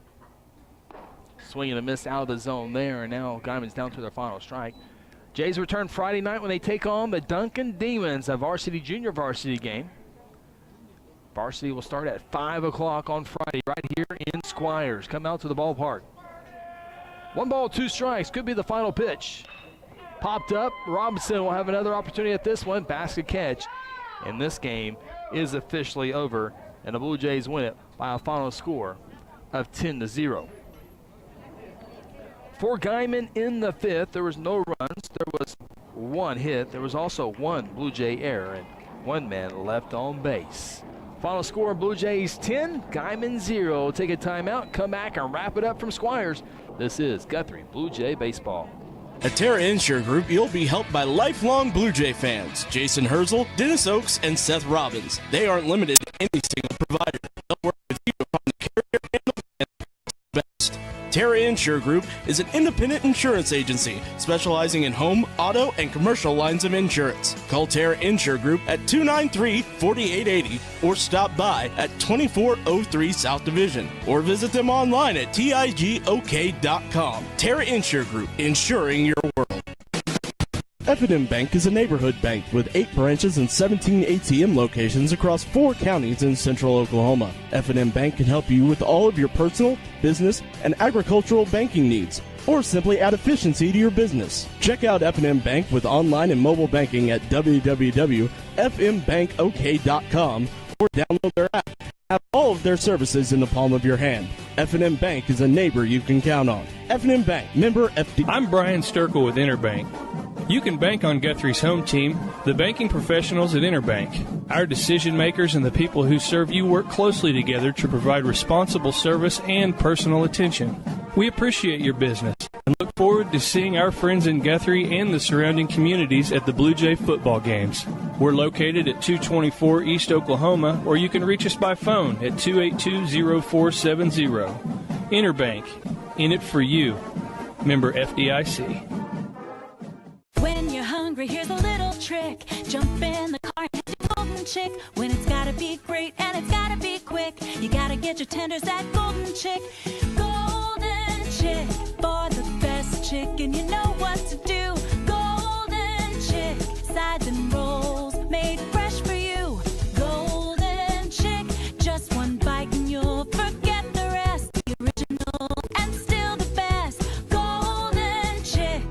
Swing and a miss out of the zone there, and now Guymon's down to their final strike. Jays return Friday night when they take on the Duncan Demons, a varsity junior varsity game. Varsity will start at 5 o'clock on Friday right here in Squires. Come out to the ballpark. 1 ball, 2 strikes. Could be the final pitch. Popped up. Robinson will have another opportunity at this one. Basket catch. And this game is officially over, and the Blue Jays win it by a final score of 10-0. For Guymon in the 5th, there was no runs. There was 1 hit. There was also 1 Blue Jay error and 1 man left on base. Final score, Blue Jays 10, Guymon 0. Take a timeout, come back and wrap it up from Squires. This is Guthrie Blue Jay Baseball. At Terra Insure Group, you'll be helped by lifelong Blue Jay fans, Jason Herzl, Dennis Oakes, and Seth Robbins. They aren't limited to any single provider. They'll work with you to find the carrier and the plan that's best. Terra Insure Group is an independent insurance agency specializing in home, auto, and commercial lines of insurance. Call Terra Insure Group at 293-4880 or stop by at 2403 South Division or visit them online at tigok.com. Terra Insure Group, insuring your world. F&M Bank is a neighborhood bank with 8 branches and 17 ATM locations across 4 counties in central Oklahoma. F&M Bank can help you with all of your personal, business, and agricultural banking needs, or simply add efficiency to your business. Check out F&M Bank with online and mobile banking at www.fmbankok.com or download their app. Have all of their services in the palm of your hand. F&M Bank is a neighbor you can count on. F&M Bank, member FD. I'm Brian Sturkle with Interbank. You can bank on Guthrie's home team, the banking professionals at Interbank. Our decision makers and the people who serve you work closely together to provide responsible service and personal attention. We appreciate your business and look forward to seeing our friends in Guthrie and the surrounding communities at the Blue Jay football games. We're located at 224 East Oklahoma, or you can reach us by phone at 282-0470. Interbank, in it for you. Member FDIC. When you're hungry, here's a little trick. Jump in the car and hit your Golden Chick. When it's gotta be great and it's gotta be quick, you gotta get your tenders at Golden Chick. Golden Chick, for the best chicken, you know what to do. Golden Chick, sides and rolls made fresh for you. Golden Chick, just one bite and you'll forget the rest. The original and still the best. Golden Chick.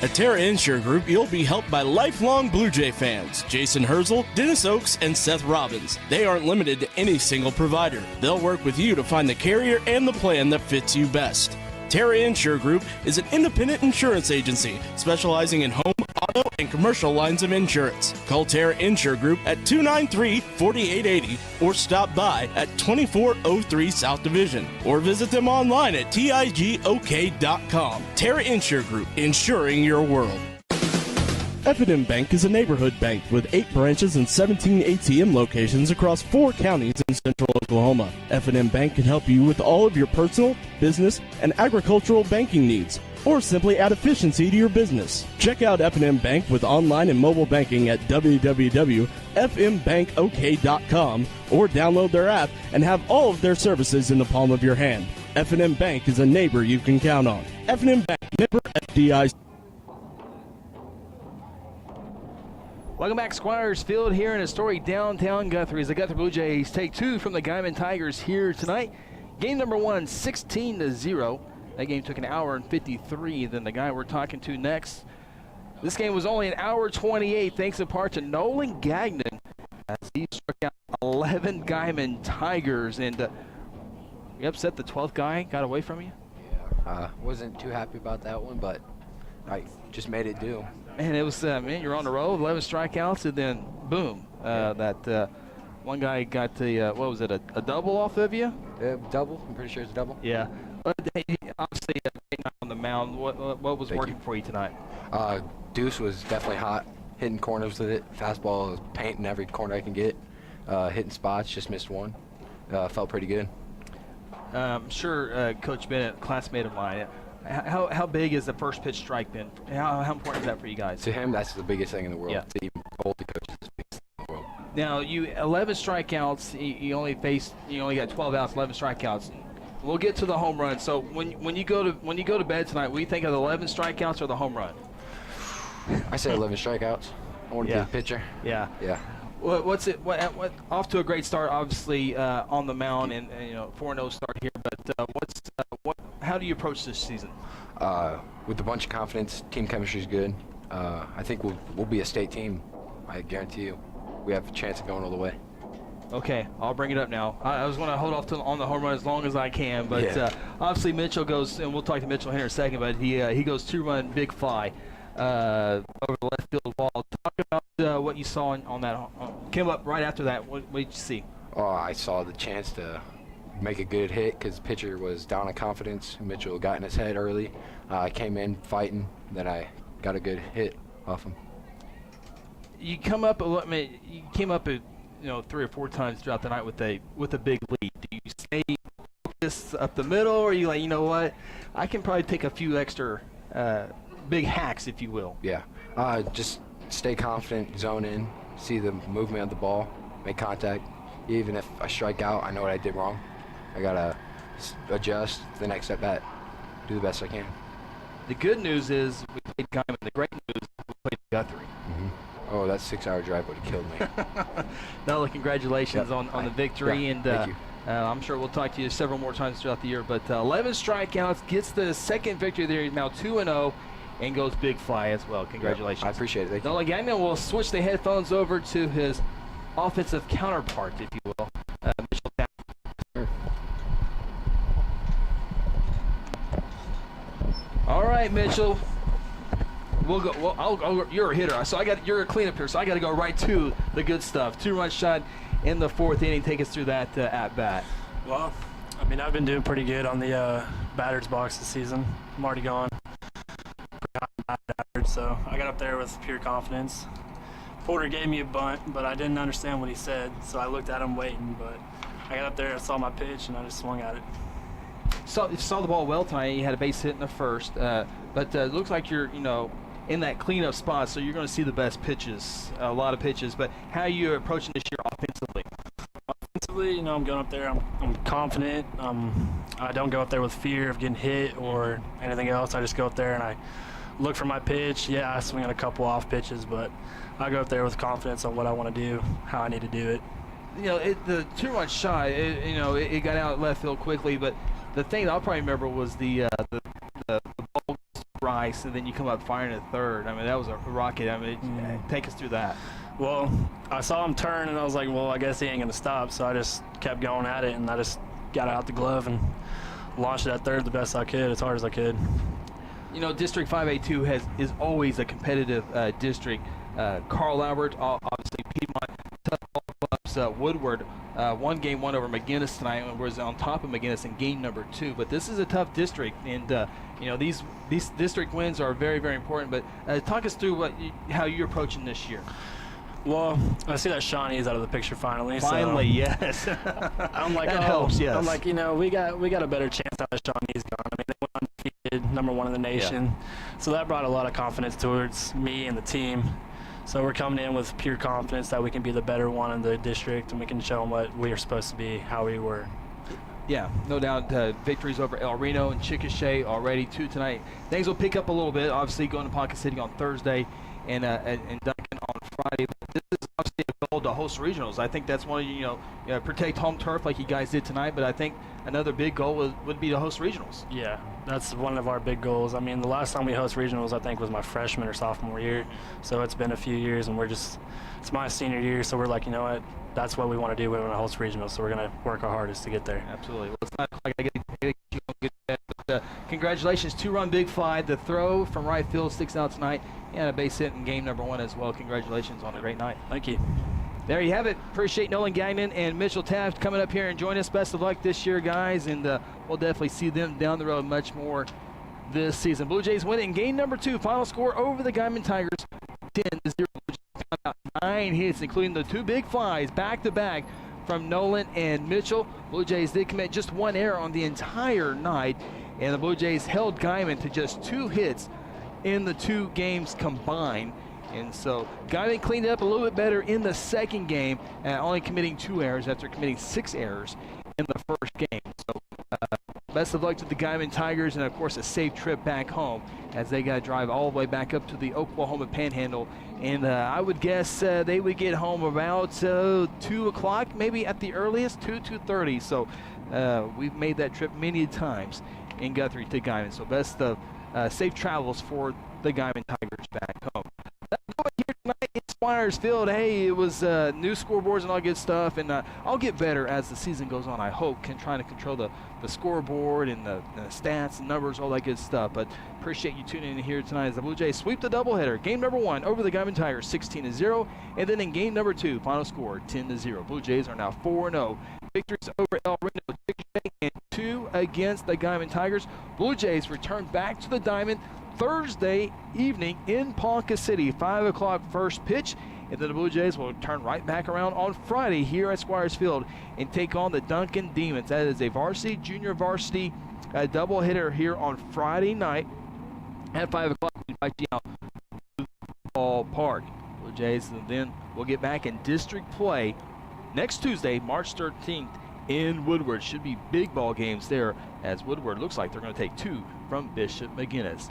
At Terra Insure Group, you'll be helped by lifelong Blue Jay fans, Jason Herzl, Dennis Oakes, and Seth Robbins. They aren't limited to any single provider. They'll work with you to find the carrier and the plan that fits you best. Terra Insure Group is an independent insurance agency specializing in home, auto, and commercial lines of insurance. Call Terra Insure Group at 293-4880 or stop by at 2403 South Division or visit them online at tigok.com. Terra Insure Group, insuring your world. F&M Bank is a neighborhood bank with 8 branches and 17 ATM locations across 4 counties in central Oklahoma. F&M Bank can help you with all of your personal, business, and agricultural banking needs, or simply add efficiency to your business. Check out F&M Bank with online and mobile banking at www.fmbankok.com or download their app and have all of their services in the palm of your hand. F&M Bank is a neighbor you can count on. F&M Bank, member FDIC. Welcome back, Squires Field, here in historic downtown Guthrie as the Guthrie Blue Jays take 2 from the Guymon Tigers here tonight. Game number 1, 16-0. That game took an hour and 53. Then the guy we're talking to next. This game was only an hour 28, thanks in part to Nolan Gagnon, as he struck out 11 Guymon Tigers. And you upset the 12th guy got away from you? Yeah, wasn't too happy about that one, but I just made it do. Man, it was, man, you're on the road, 11 strikeouts, and then boom, that one guy got the, what was it, a double off of you? Double, I'm pretty sure it's a double. Yeah. But obviously, on the mound, what was working for you tonight? Deuce was definitely hot, hitting corners with it. Fastball was painting every corner I can get, hitting spots, just missed one. Felt pretty good. I'm sure Coach Bennett, classmate of mine, how big is the first pitch strike been? How important is that for you guys? To him, that's the biggest thing in the world. Yeah. To even hold the coach is the biggest thing in the world. Now, you 11 strikeouts, you only got 12 outs, 11 strikeouts. We'll get to the home run. So when you go to bed tonight, what do you think of the 11 strikeouts or the home run? I say 11 strikeouts. I want to be the pitcher. Yeah. Yeah. What's it? What off to a great start, obviously on the mound, and 4-0 start here. But how do you approach this season? With a bunch of confidence, team chemistry is good. I think we'll be a state team. I guarantee you, we have a chance of going all the way. Okay, I'll bring it up now. I was going to hold off on the home run as long as I can, but obviously Mitchell goes, and we'll talk to Mitchell here in a second. But he goes 2-run big fly over the left field wall. Talk about what you saw on that. Came up right after that. What did you see? Oh, I saw the chance to make a good hit because the pitcher was down on confidence. Mitchell got in his head early. I came in fighting, then I got a good hit off him. You came up 3 or 4 times throughout the night with a big lead. Do you stay focused up the middle, or are you like, you know what, I can probably take a few extra big hacks, if you will? Yeah, just stay confident, zone in, see the movement of the ball, make contact. Even if I strike out, I know what I did wrong. I gotta adjust the next at bat, do the best I can. The good news is we played Guymon. The great news is we played Guthrie. Mm-hmm. Oh, that 6-hour drive would have killed me. Nola, congratulations on the victory, and thank you. I'm sure we'll talk to you several more times throughout the year. But 11 strikeouts, gets the second victory there. He's now 2-0, and goes big fly as well. Congratulations. I appreciate it. Thank you. Nolan Gagnon will switch the headphones over to his offensive counterpart, if you will, Mitchell. Sure. All right, Mitchell. we'll go. Well, you're a hitter, so you're a cleanup here, so I got to go right to the good stuff. 2-run shot in the 4th inning. Take us through that at bat. Well, I mean, I've been doing pretty good on the batter's box this season. I'm already going average, so I got up there with pure confidence. Porter gave me a bunt, but I didn't understand what he said, so I looked at him waiting. But I got up there, I saw my pitch, and I just swung at it. Saw the ball well tonight. You had a base hit in the first, but it looks like you're in that cleanup spot, so you're going to see the best pitches, a lot of pitches. But how are you approaching this year offensively? Offensively, I'm going up there. I'm confident. I don't go up there with fear of getting hit or anything else. I just go up there and I look for my pitch. Yeah, I swing at a couple off pitches, but I go up there with confidence on what I want to do, how I need to do it. The 2-run shot, it got out left field quickly, but the thing that I'll probably remember was the ball goes to Bryce, and then you come up firing at third. I mean, that was a rocket. I mean, take us through that. Well, I saw him turn, and I was like, well, I guess he ain't going to stop, so I just kept going at it, and I just got out the glove and launched it at third the best I could, as hard as I could. District 5A2 is always a competitive district. Carl Albert, obviously Piedmont, tough ball clubs. Woodward, one game won over McGinnis tonight and was on top of McGinnis in game number 2. But this is a tough district, and these district wins are very, very important. But talk us through how you're approaching this year. Well, I see that Shawnee's out of the picture finally. Finally, yes. I'm like, that helps, yes. I'm like, we got a better chance now that Shawnee's gone. I mean, they went undefeated, number 1 in the nation. Yeah. So that brought a lot of confidence towards me and the team. So we're coming in with pure confidence that we can be the better one in the district, and we can show them what we are supposed to be, how we were. Yeah, no doubt. Victories over El Reno and Chickasha already, 2 tonight. Things will pick up a little bit, obviously going to Pocket City on Thursday and Duncan on Friday. But this is obviously a goal to host regionals. I think that's one of protect home turf like you guys did tonight, but I think another big goal would be to host regionals. Yeah, that's one of our big goals. I mean, the last time we host regionals, I think, was my freshman or sophomore year. So it's been a few years, and it's my senior year, so we're like, you know what, that's what we want to do. We want to host regionals, so we're going to work our hardest to get there. Absolutely. Well, it's not like I get but congratulations, 2-run big fly. The throw from right field sticks out tonight, and a base hit in game number 1 as well. Congratulations on a great night. Thank you. There you have it. Appreciate Nolan Gagnon and Mitchell Taft coming up here and join us. Best of luck this year, guys, and we'll definitely see them down the road much more this season. Blue Jays win in game number 2. Final score over the Guymon Tigers, 10-0. Blue Jays found out 9 hits, including the 2 big flies back-to-back from Nolan and Mitchell. Blue Jays did commit just 1 error on the entire night, and the Blue Jays held Guymon to just 2 hits in the 2 games combined. And so Guymon cleaned it up a little bit better in the second game, only committing 2 errors after committing 6 errors in the first game. So best of luck to the Guymon Tigers, and of course a safe trip back home as they got to drive all the way back up to the Oklahoma Panhandle. And I would guess they would get home about 2 o'clock, maybe at the earliest, 2:30. So we've made that trip many times in Guthrie to Guymon. So best of safe travels for the Guymon Tigers back home. Here tonight in Squires Field. Hey, it was new scoreboards and all good stuff, and I'll get better as the season goes on, I hope, trying to control the scoreboard and the stats and numbers, all that good stuff. But appreciate you tuning in here tonight as the Blue Jays sweep the doubleheader. Game number 1 over the Guymon Tigers, 16-0, and then in game number 2, final score 10-0. Blue Jays are now 4-0. Victories over El Reno, and 2 against the Guymon Tigers. Blue Jays return back to the diamond Thursday evening in Ponca City, 5 o'clock first pitch, and then the Blue Jays will turn right back around on Friday here at Squires Field and take on the Duncan Demons. That is a varsity, junior varsity doubleheader here on Friday night at 5 o'clock. We invite you out to the ballpark. Blue Jays, and then we'll get back in district play next Tuesday, March 13th in Woodward. Should be big ball games there, as Woodward looks like they're going to take 2 from Bishop McGinnis.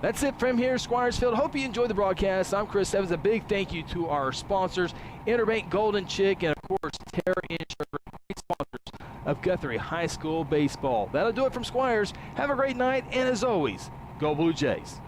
That's it from here, Squires Field. Hope you enjoyed the broadcast. I'm Chris Evans. A big thank you to our sponsors, Interbank Golden Chick, and of course, Terra Insurance, great sponsors of Guthrie High School Baseball. That'll do it from Squires. Have a great night, and as always, go Blue Jays.